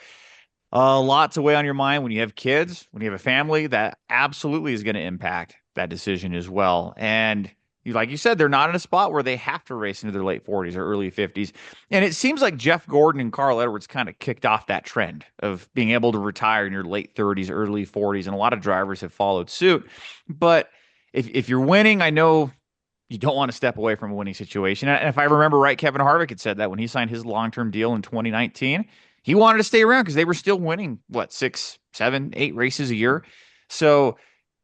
a lot to weigh on your mind when you have kids, when you have a family. That absolutely is going to impact that decision as well. And Like you said, they're not in a spot where they have to race into their late 40s or early 50s. And it seems like Jeff Gordon and Carl Edwards kind of kicked off that trend of being able to retire in your late 30s, early 40s, and a lot of drivers have followed suit. But if you're winning, I know you don't want to step away from a winning situation. And if I remember right, Kevin Harvick had said that when he signed his long-term deal in 2019, he wanted to stay around because they were still winning, what, 6, 7, 8 races a year. So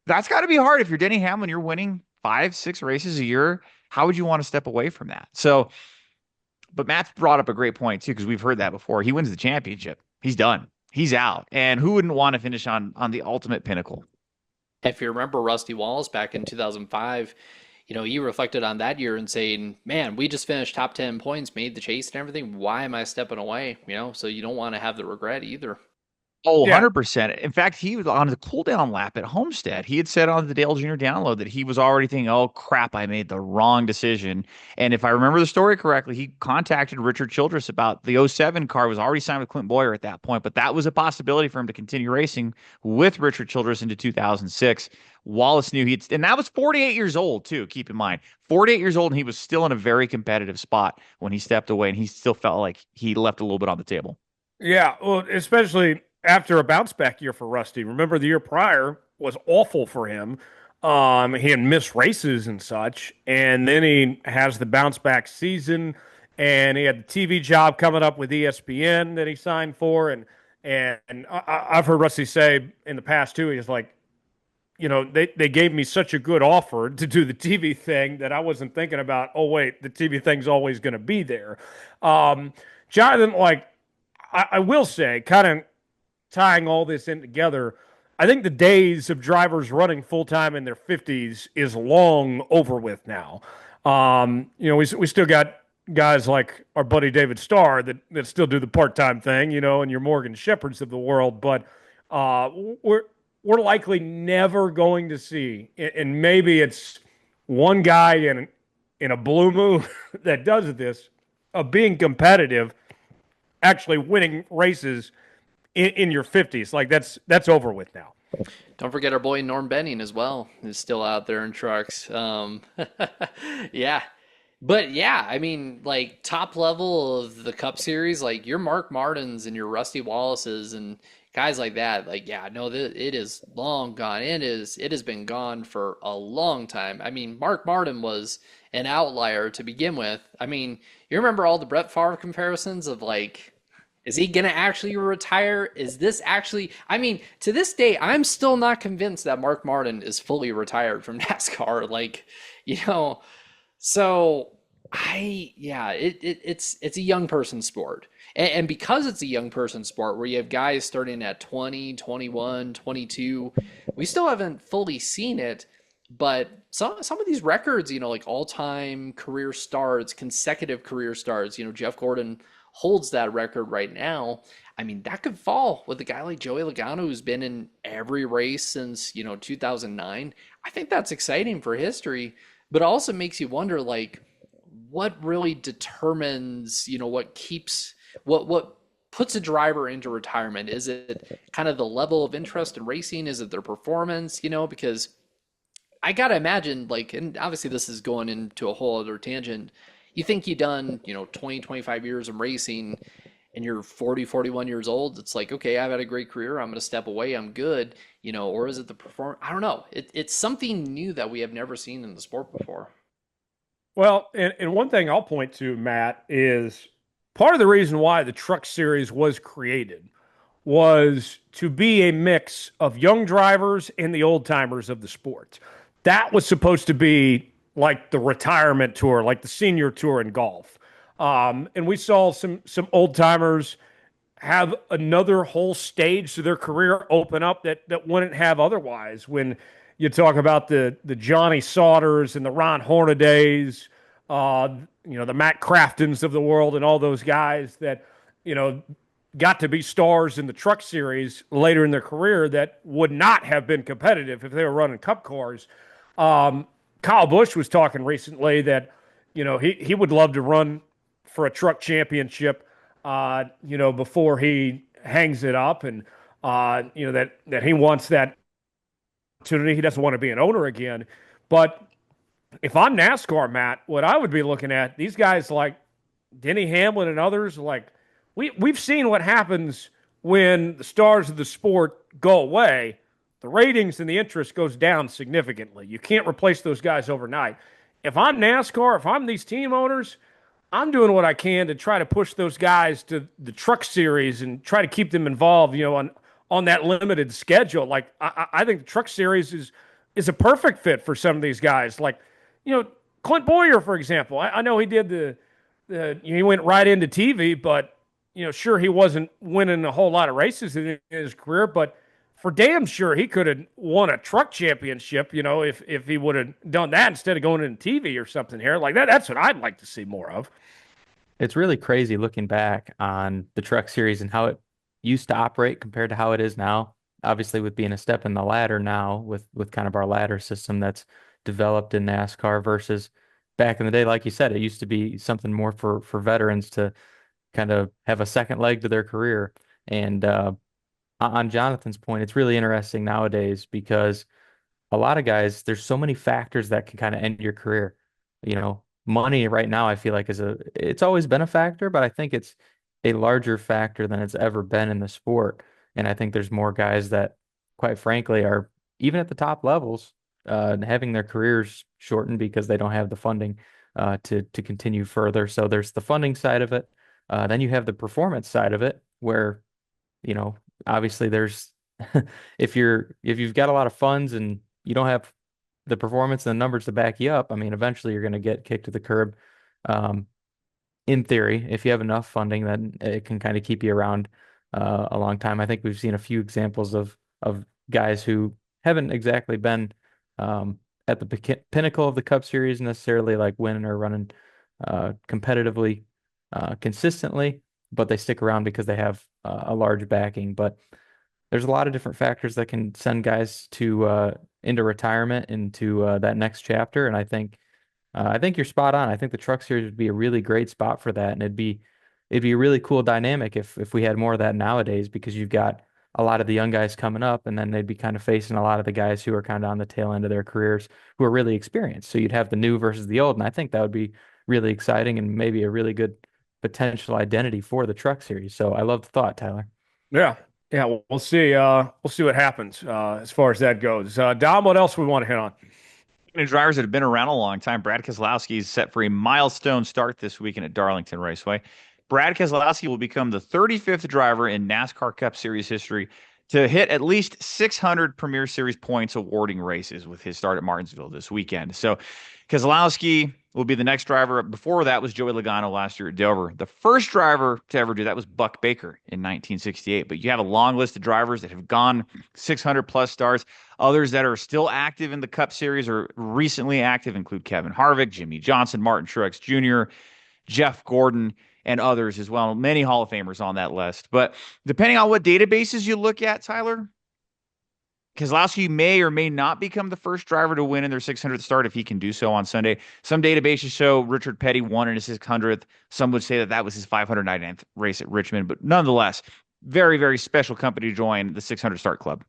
that's got to be hard. If you're Denny Hamlin, you're winning 5, 6 races a year. How would you want to step away from that? So, but Matt's brought up a great point too, because we've heard that before. He wins the championship, he's done. He's out. And who wouldn't want to finish on the ultimate pinnacle? If you remember Rusty Wallace back in 2005, he reflected on that year and saying, man, we just finished top 10 points, made the chase and everything. Why am I stepping away? So you don't want to have the regret either. Oh, Yeah. 100%. In fact, he was on the cool down lap at Homestead. He had said on the Dale Jr. download that he was already thinking, oh, crap, I made the wrong decision. And if I remember the story correctly, he contacted Richard Childress about the '07 car, was already signed with Clint Boyer at that point. But that was a possibility for him to continue racing with Richard Childress into 2006. Wallace knew and that was 48 years old, too, keep in mind. 48 years old, and he was still in a very competitive spot when he stepped away, and he still felt like he left a little bit on the table. Yeah, well, especially after a bounce back year for Rusty. Remember, the year prior was awful for him. He had missed races and such, and then he has the bounce back season, and he had the TV job coming up with ESPN that he signed for, and I've heard Rusty say in the past too, he's like, they gave me such a good offer to do the TV thing that I wasn't thinking about, oh wait, the TV thing's always going to be there. Jonathan, I will say, kind of tying all this in together, I think the days of drivers running full time in their 50s is long over with now. We still got guys like our buddy David Starr that still do the part time thing, and your Morgan Shepherds of the world. But we're likely never going to see, and maybe it's one guy in a blue moon that does this, of being competitive, actually winning races in your 50s. Like that's over with now. Don't forget our boy Norm Benning as well is still out there in trucks. Yeah. But yeah, I mean, like top level of the Cup Series, like your Mark Martins and your Rusty Wallaces and guys like that, like, yeah, no, it is long gone. It has been gone for a long time. I mean, Mark Martin was an outlier to begin with. I mean, you remember all the Brett Favre comparisons of like, is he going to actually retire? Is this actually, I mean, to this day, I'm still not convinced that Mark Martin is fully retired from NASCAR. Like, so it's a young person sport. And because it's a young person sport where you have guys starting at 20, 21, 22, we still haven't fully seen it. But some of these records, like all-time career starts, consecutive career starts, Jeff Gordon holds that record right now. I mean, that could fall with a guy like Joey Logano, who's been in every race since, 2009. I think that's exciting for history, but also makes you wonder, like, what really determines, what puts a driver into retirement? Is it kind of the level of interest in racing? Is it their performance? Because I got to imagine, like, and obviously this is going into a whole other tangent. You think you've done, 20, 25 years of racing and you're 40, 41 years old. It's like, okay, I've had a great career. I'm going to step away. I'm good, or is it the performance? I don't know. It's something new that we have never seen in the sport before. Well, and one thing I'll point to, Matt, is part of the reason why the Truck Series was created was to be a mix of young drivers and the old timers of the sport. That was supposed to be like the retirement tour, like the senior tour in golf. And we saw some old timers have another whole stage to their career open up that wouldn't have otherwise. When you talk about the Johnny Sauters and the Ron Hornadays, the Matt Craftons of the world and all those guys that, got to be stars in the Truck Series later in their career that would not have been competitive if they were running Cup cars. Kyle Busch was talking recently that, he would love to run for a truck championship, before he hangs it up, and, that he wants that opportunity. He doesn't want to be an owner again. But if I'm NASCAR, Matt, what I would be looking at, these guys like Denny, Hamlin, and others, like we've seen what happens when the stars of the sport go away. The ratings and the interest goes down significantly. You can't replace those guys overnight. If I'm NASCAR, if I'm these team owners, I'm doing what I can to try to push those guys to the truck series and try to keep them involved, on that limited schedule. Like I think the truck series is a perfect fit for some of these guys. Like, Clint Boyer, for example. I know he did he went right into TV, but sure he wasn't winning a whole lot of races in his career, but for damn sure he could have won a truck championship, if he would have done that instead of going into TV or something here. Like that's what I'd like to see more of. It's really crazy looking back on the truck series and how it used to operate compared to how it is now. Obviously, with being a step in the ladder now, with kind of our ladder system that's developed in NASCAR versus back in the day, like you said, it used to be something more for veterans to kind of have a second leg to their career. And on Jonathan's point, it's really interesting nowadays because a lot of guys, there's so many factors that can kind of end your career. Money right now, I feel like it's always been a factor, but I think it's a larger factor than it's ever been in the sport. And I think there's more guys that, quite frankly, are even at the top levels, having their careers shortened because they don't have the funding to continue further. So there's the funding side of it. Then you have the performance side of it, where, obviously there's if you've got a lot of funds and you don't have the performance and the numbers to back you up, I mean, eventually you're going to get kicked to the curb. In theory, if you have enough funding, then it can kind of keep you around a long time. I think we've seen a few examples of guys who haven't exactly been at the pinnacle of the Cup Series necessarily, like winning or running competitively consistently, but they stick around because they have a large backing. But there's a lot of different factors that can send guys to into retirement, into that next chapter. And I think you're spot on. I think the truck series would be a really great spot for that, and it'd be a really cool dynamic if we had more of that nowadays, because you've got a lot of the young guys coming up, and then they'd be kind of facing a lot of the guys who are kind of on the tail end of their careers who are really experienced. So you'd have the new versus the old, and I think that would be really exciting and maybe a really good potential identity for the truck series. So I love the thought, Tyler. Yeah. Yeah, we'll see. We'll see what happens as far as that goes. Dom, what else we want to hit on? Drivers that have been around a long time. Brad Keselowski is set for a milestone start this weekend at Darlington Raceway. Brad Keselowski will become the 35th driver in NASCAR Cup Series history to hit at least 600 Premier Series points awarding races with his start at Martinsville this weekend. So Keselowski will be the next driver. Before that was Joey Logano last year at Dover. The first driver to ever do that was Buck Baker in 1968. But you have a long list of drivers that have gone 600 plus starts. Others that are still active in the Cup Series or recently active include Kevin Harvick, Jimmy Johnson, Martin Truex Jr., Jeff Gordon, and others as well. Many Hall of Famers on that list. But depending on what databases you look at, Tyler, Keselowski may or may not become the first driver to win in their 600th start if he can do so on Sunday. Some databases show Richard Petty won in his 600th. Some would say that was his 599th race at Richmond. But nonetheless, very, very special company to join the 600 start club.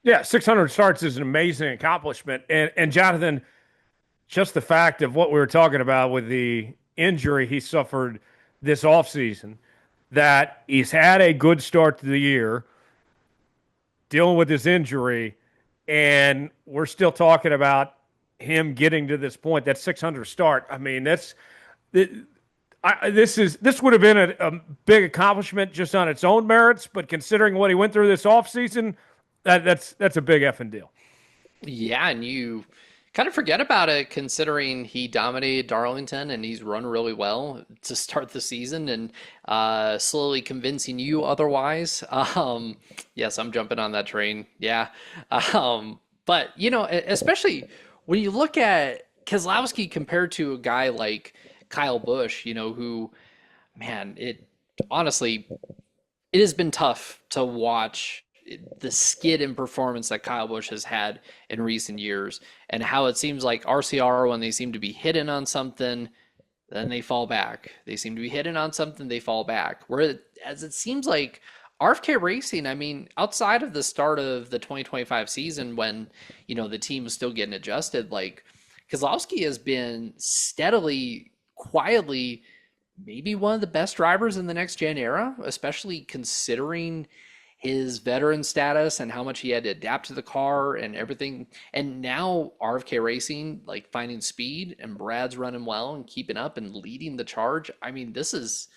Yeah, 600 starts is an amazing accomplishment. And Jonathan, just the fact of what we were talking about with the injury he suffered this offseason, that he's had a good start to the year, dealing with this injury, and we're still talking about him getting to this point, that 600 start. I mean, this would have been a big accomplishment just on its own merits, but considering what he went through this offseason, that's a big effing deal. Yeah, and you kind of forget about it considering he dominated Darlington and he's run really well to start the season and slowly convincing you otherwise. Yes, I'm jumping on that train. Yeah. But, especially when you look at Keselowski compared to a guy like Kyle Busch, who, man, honestly, it has been tough to watch the skid in performance that Kyle Busch has had in recent years, and how it seems like RCR, when they seem to be hitting on something, then they fall back. They seem to be hitting on something, they fall back. Whereas it seems like RFK Racing, I mean, outside of the start of the 2025 season when, the team was still getting adjusted, like Keselowski has been steadily, quietly, maybe one of the best drivers in the next gen era, especially considering his veteran status and how much he had to adapt to the car and everything. And now RFK Racing, like finding speed, and Brad's running well and keeping up and leading the charge. I mean, this is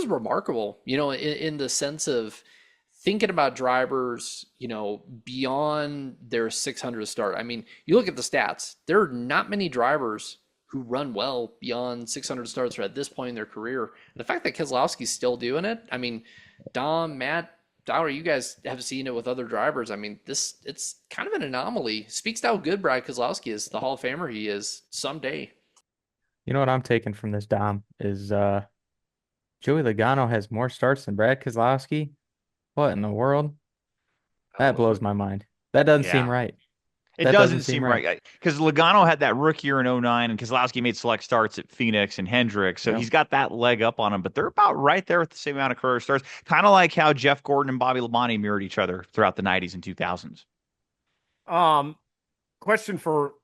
remarkable, in the sense of thinking about drivers, beyond their 600 start. I mean, you look at the stats, there are not many drivers who run well beyond 600 starts at this point in their career. The fact that Keselowski's still doing it, I mean, Dom, Matt, Tyler, you guys have seen it with other drivers. I mean, it's kind of an anomaly. Speaks to how good Brad Keselowski is, the Hall of Famer he is someday. You know what I'm taking from this, Dom, is Joey Logano has more starts than Brad Keselowski. What in the world? That blows my mind. That doesn't seem right. It doesn't seem right. Because Logano had that rookie year in 2009, and Keselowski made select starts at Phoenix and Hendrick. So he's got that leg up on him. But they're about right there with the same amount of career starts. Kind of like how Jeff Gordon and Bobby Labonte mirrored each other throughout the 90s and 2000s. Question for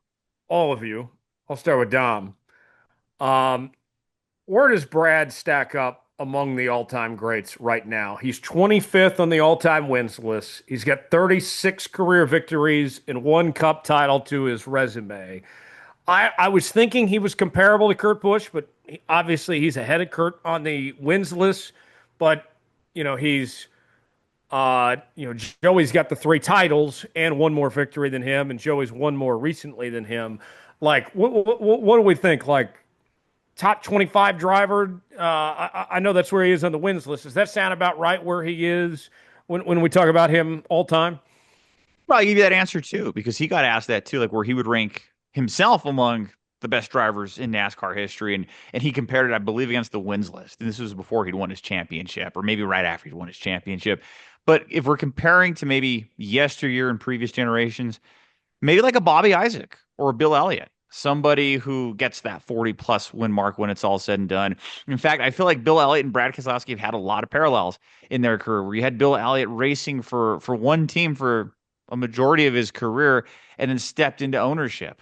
all of you. I'll start with Dom. Where does Brad stack up among the all-time greats right now? He's 25th on the all-time wins list. He's got 36 career victories and 1 Cup title to his resume. I was thinking he was comparable to Kurt Busch, but obviously he's ahead of Kurt on the wins list. But he's Joey's got the 3 titles and 1 more victory than him, and Joey's 1 more recently than him. Like, what do we think? Like, top 25 driver. I know that's where he is on the wins list. Does that sound about right where he is when we talk about him all time? Well, I'll give you that answer too, because he got asked that too, like where he would rank himself among the best drivers in NASCAR history. And he compared it, I believe, against the wins list. And this was before he'd won his championship, or maybe right after he'd won his championship. But if we're comparing to maybe yesteryear and previous generations, maybe like a Bobby Isaac or a Bill Elliott. Somebody who gets that 40-plus win mark when it's all said and done. In fact, I feel like Bill Elliott and Brad Keselowski have had a lot of parallels in their career, where you had Bill Elliott racing for one team for a majority of his career and then stepped into ownership.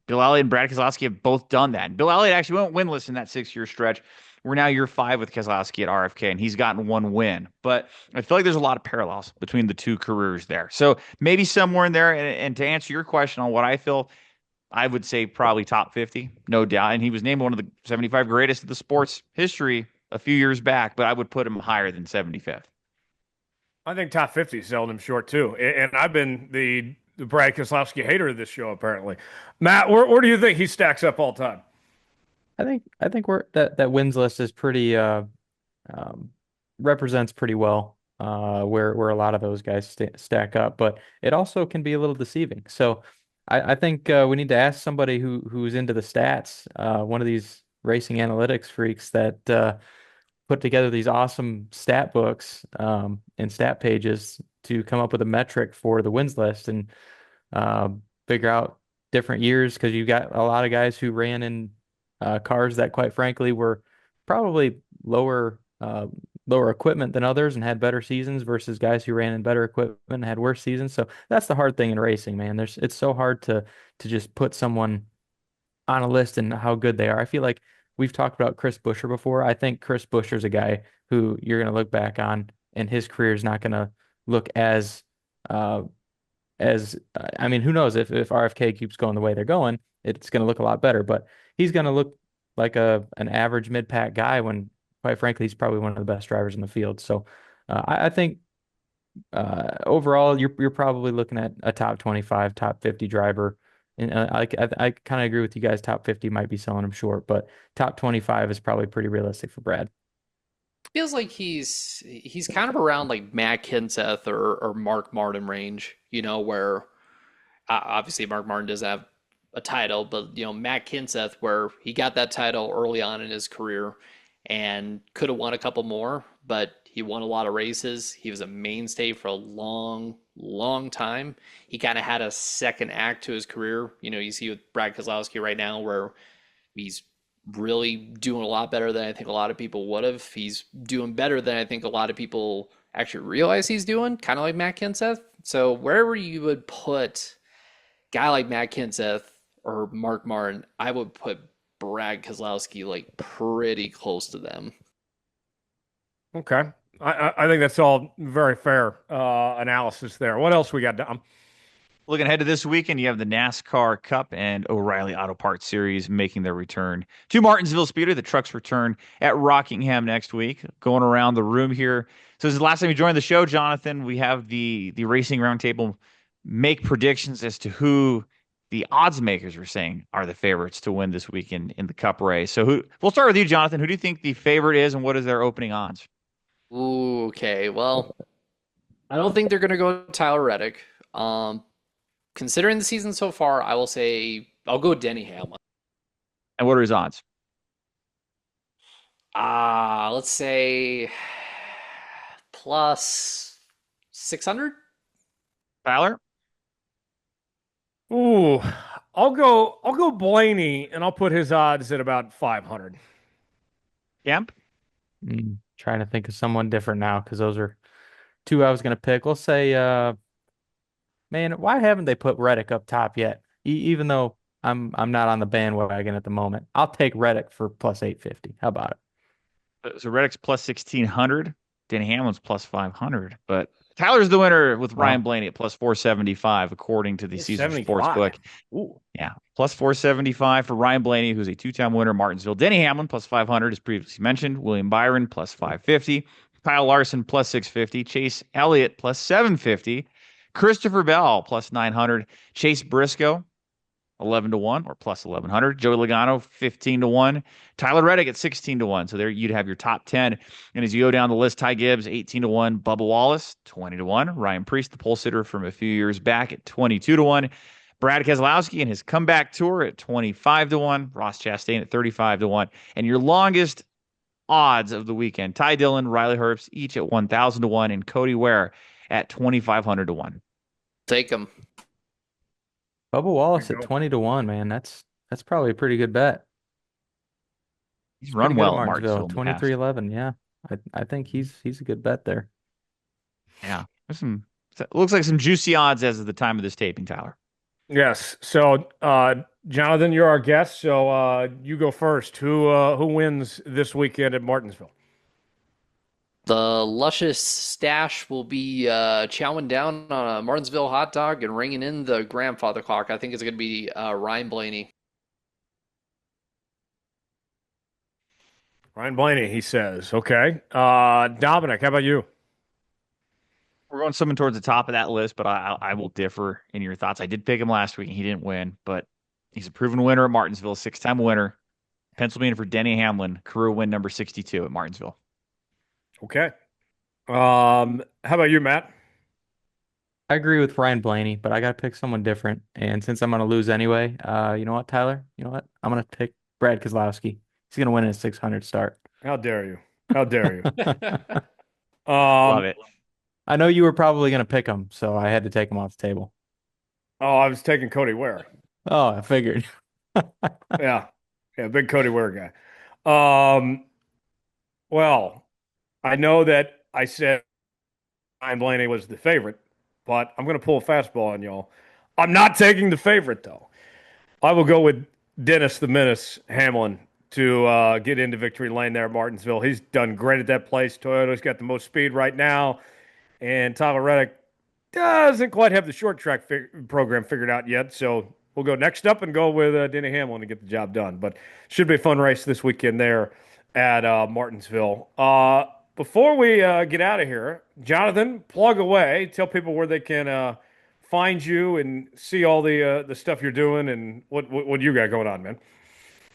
Bill Elliott and Brad Keselowski have both done that. And Bill Elliott actually went winless in that 6-year stretch. We're now year 5 with Keselowski at RFK, and he's gotten 1 win. But I feel like there's a lot of parallels between the 2 careers there. So maybe somewhere in there, and to answer your question on what I feel, I would say probably top 50, no doubt. And he was named one of the 75 greatest of the sport's history a few years back, but I would put him higher than 75th. I think top 50 sold him short too. And I've been the Brad Keselowski hater of this show, apparently. Matt, where do you think he stacks up all time? I think that wins list is pretty represents pretty well where a lot of those guys stack up, but it also can be a little deceiving. So I think we need to ask somebody who's into the stats, one of these racing analytics freaks that put together these awesome stat books and stat pages to come up with a metric for the wins list and figure out different years, because you got a lot of guys who ran in cars that, quite frankly, were probably lower equipment than others and had better seasons, versus guys who ran in better equipment and had worse seasons. So that's the hard thing in racing, man. It's so hard to just put someone on a list and how good they are. I feel like we've talked about Chris Buescher before. I think Chris Buescher's a guy who you're going to look back on, and his career is not going to look as I mean, who knows if RFK keeps going the way they're going, it's going to look a lot better, but he's going to look like an average mid-pack guy when, quite frankly, he's probably one of the best drivers in the field. So I think overall, you're probably looking at a top 25, top 50 driver. And I kind of agree with you guys. Top 50 might be selling him short, but top 25 is probably pretty realistic for Brad. Feels like he's kind of around like Matt Kenseth or Mark Martin range, where obviously Mark Martin doesn't have a title, but Matt Kenseth, where he got that title early on in his career and could have won a couple more, but he won a lot of races. He was a mainstay for a long, long time. He kind of had a second act to his career. You see with Brad Keselowski right now, where he's really doing a lot better than I think a lot of people would have. He's doing better than I think a lot of people actually realize he's doing, kind of like Matt Kenseth. So wherever you would put a guy like Matt Kenseth or Mark Martin, I would put Brad Keselowski like pretty close to them. Okay. I think that's all very fair analysis there. What else we got, Dom? Looking ahead to this weekend, you have the NASCAR Cup and O'Reilly Auto Parts Series making their return to Martinsville Speedway. The trucks return at Rockingham next week. Going around the room here. So this is the last time you joined the show, Jonathan. We have the Racing Roundtable make predictions as to who the odds makers are saying are the favorites to win this weekend in the Cup race. So we'll start with you, Jonathan. Who do you think the favorite is, and what is their opening odds? Ooh, okay. Well, I don't think they're going to go Tyler Reddick. Considering the season so far, I will say I'll go Denny Hamlin. And what are his odds? Let's say plus 600. Tyler? Ooh, I'll go Blaney, and I'll put his odds at about 500. Kemp? Trying to think of someone different now because those are two I was going to pick. We'll say, man, why haven't they put Reddick up top yet? Even though I'm not on the bandwagon at the moment, I'll take Reddick for plus 850. How about it? So Reddick's plus 1,600. Denny Hamlin's plus 500. But Tyler's the winner with Ryan Blaney at plus 475, according to the Caesar Sportsbook. Ooh. Yeah, plus 475 for Ryan Blaney, who's a two-time winner at Martinsville. Denny Hamlin, plus 500, as previously mentioned. William Byron, plus 550. Kyle Larson, plus 650. Chase Elliott, plus 750. Christopher Bell, plus 900. Chase Briscoe, 11-1 or plus 1,100. Joey Logano, 15-1. Tyler Reddick at 16-1. So there you'd have your top 10. And as you go down the list, Ty Gibbs, 18-1. Bubba Wallace, 20-1. Ryan Preece, the pole sitter from a few years back, at 22-1. Brad Keselowski and his comeback tour at 25-1. Ross Chastain at 35-1. And your longest odds of the weekend, Ty Dillon, Riley Herbst, each at 1,000-1, and Cody Ware at 2,500-1. Take them. Bubba Wallace at 20-1, man. That's probably a pretty good bet. He's run well at Martinsville. 23-11, yeah. I think he's a good bet there. Yeah. Looks like some juicy odds as of the time of this taping, Tyler. Yes. So, Jonathan, you're our guest. So you go first. Who wins this weekend at Martinsville? The luscious stash will be chowing down on a Martinsville hot dog and ringing in the grandfather clock. I think it's going to be Ryan Blaney. Ryan Blaney, he says. Okay. Dominic, how about you? We're going something towards the top of that list, but I will differ in your thoughts. I did pick him last week, and he didn't win, but he's a proven winner at Martinsville, six-time winner. Pennsylvania for Denny Hamlin, career win number 62 at Martinsville. Okay. How about you, Matt? I agree with Ryan Blaney, but I got to pick someone different. And since I'm going to lose anyway, you know what, Tyler? You know what? I'm going to pick Brad Keselowski. He's going to win in a 600 start. How dare you? How dare you? Love it. I know you were probably going to pick him, so I had to take him off the table. Oh, I was taking Cody Ware. Oh, I figured. Yeah, big Cody Ware guy. Well, I know that I said Ryan Blaney was the favorite, but I'm going to pull a fastball on y'all. I'm not taking the favorite, though. I will go with Dennis the Menace Hamlin to get into victory lane there at Martinsville. He's done great at that place. Toyota's got the most speed right now, and Tyler Reddick doesn't quite have the short track program figured out yet, so we'll go next up and go with Denny Hamlin to get the job done. But should be a fun race this weekend there at Martinsville. Before we get out of here, Jonathan, plug away. Tell people where they can find you and see all the stuff you're doing and what you got going on, man.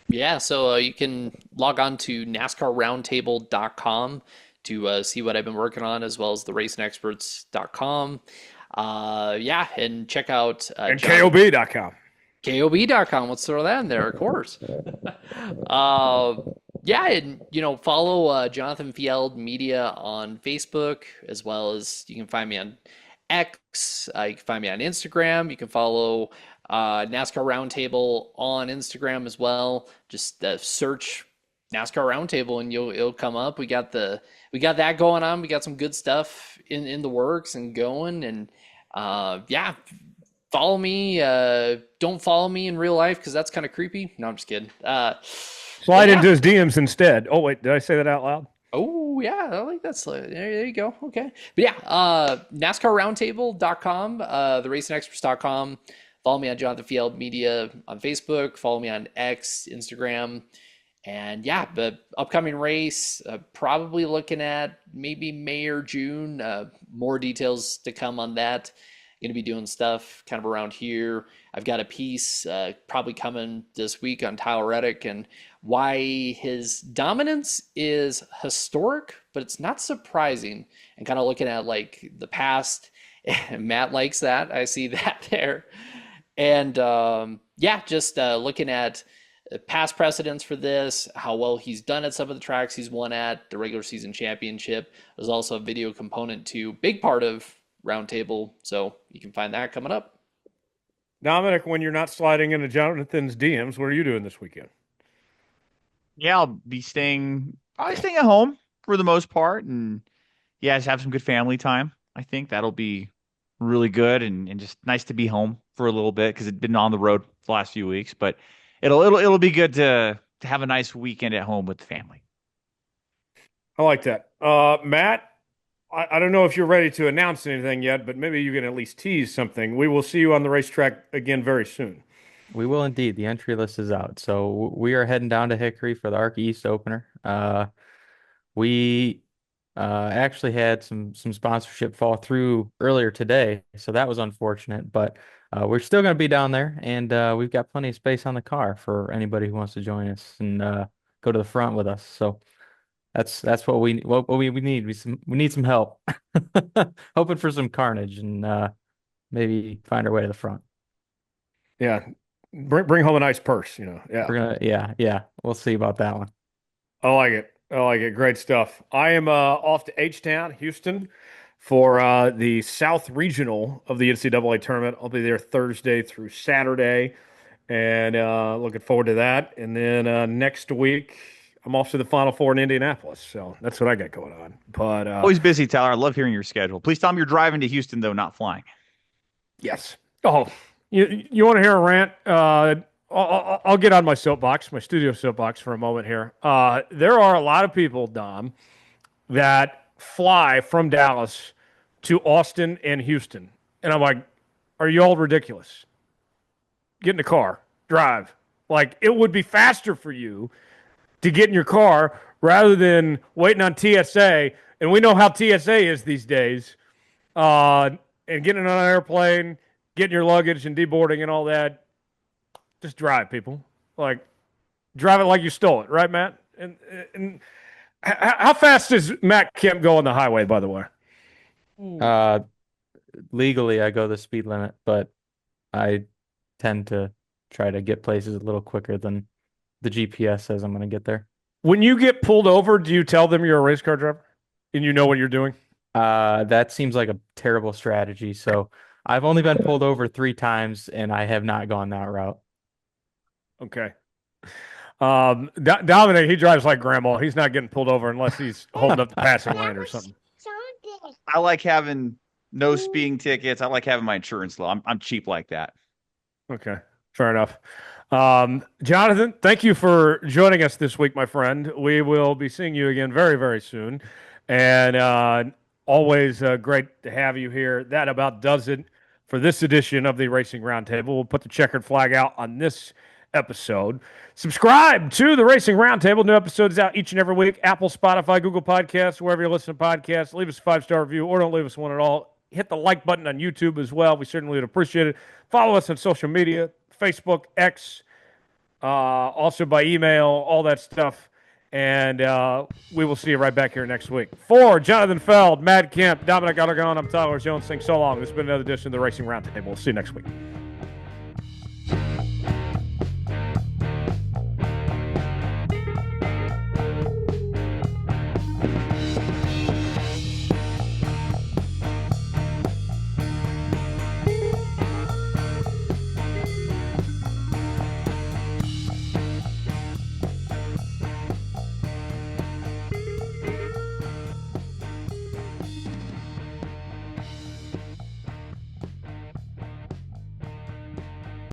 Yeah, so you can log on to NASCARroundtable.com to see what I've been working on, as well as the racingexperts.com. And check out and KOB.com. KOB.com. Let's throw that in there, of course. And follow Jonathan Fjeld Media on Facebook, as well as you can find me on X. You can find me on Instagram. You can follow NASCAR Roundtable on Instagram as well. Just search NASCAR Roundtable and it'll come up. We got that going on. We got some good stuff in the works and going, and Follow me. Don't follow me in real life because that's kind of creepy. No, I'm just kidding. Slide yeah. into his DMs instead. Oh, wait, did I say that out loud? Oh yeah, I like that. There you go. Okay, but yeah, NASCARRoundtable.com, theracingexperts.com. Follow me on Jonathan Fjeld Media on Facebook. Follow me on X, Instagram, and yeah, the upcoming race, probably looking at maybe May or June. More details to come on that. Going to be doing stuff kind of around here. I've got a piece probably coming this week on Tyler Reddick and why his dominance is historic, but it's not surprising. And kind of looking at like the past. Matt likes that. I see that there. And yeah, just looking at past precedents for this, how well he's done at some of the tracks he's won at, the regular season championship. There's also a video component to big part of Roundtable, so you can find that coming up. Dominic, when you're not sliding into Jonathan's DMs, what are you doing this weekend? Yeah, I'll be probably staying at home for the most part, and yeah, just have some good family time. I think that'll be really good and just nice to be home for a little bit because it's been on the road the last few weeks. But it'll be good to have a nice weekend at home with the family. I like that. Matt, I don't know if you're ready to announce anything yet, but maybe you can at least tease something. We will see you on the racetrack again very soon. We will indeed. The entry list is out. So we are heading down to Hickory for the ARCA East opener. We actually had some sponsorship fall through earlier today, so that was unfortunate. But we're still going to be down there, and we've got plenty of space on the car for anybody who wants to join us and go to the front with us. So that's what we need. We need some help. Hoping for some carnage and maybe find our way to the front. Yeah, bring home a nice purse. Yeah, We're gonna yeah. We'll see about that one. I like it. Great stuff. I am off to H-Town, Houston, for the South Regional of the NCAA tournament. I'll be there Thursday through Saturday, and looking forward to that. And then next week, I'm off to the Final Four in Indianapolis. So that's what I got going on. But Always busy, Tyler. I love hearing your schedule. Please tell me you're driving to Houston, though, not flying. yes. Oh, you want to hear a rant? I'll get on my soapbox, my studio soapbox for a moment here. There are a lot of people, Dom, that fly from Dallas to Austin and Houston. And I'm like, are you all ridiculous? Get in the car, drive. Like, it would be faster for you to get in your car rather than waiting on TSA. And we know how TSA is these days. And getting on an airplane, getting your luggage and deboarding and all that. Just drive, people. Like, drive it like you stole it, right, Matt? And how fast does Matt Kemp go on the highway, by the way? Legally, I go the speed limit, but I tend to try to get places a little quicker than the GPS says I'm going to get there. When you get pulled over, do you tell them you're a race car driver and you know what you're doing? That seems like a terrible strategy. So I've only been pulled over 3 times, and I have not gone that route. Okay. Dominic, he drives like grandma. He's not getting pulled over unless he's holding up the passing lane or something. I like having no speeding tickets. I like having my insurance low. I'm cheap like that. Okay, fair enough. Jonathan, thank you for joining us this week, my friend. We will be seeing you again very, very soon. And always great to have you here. That about does it for this edition of the Racing Roundtable. We'll put the checkered flag out on this episode. Subscribe to the Racing Roundtable. New episodes out each and every week. Apple, Spotify, Google Podcasts, wherever you listen to podcasts. Leave us a 5-star review or don't leave us one at all. Hit the like button on YouTube as well. We certainly would appreciate it. Follow us on social media, Facebook, X, also by email, all that stuff. And we will see you right back here next week. For Jonathan Fjeld, Matt Kemp, Dominic Aragon, I'm Tyler Jones saying so long. This has been another edition of the Racing Roundtable. We'll see you next week.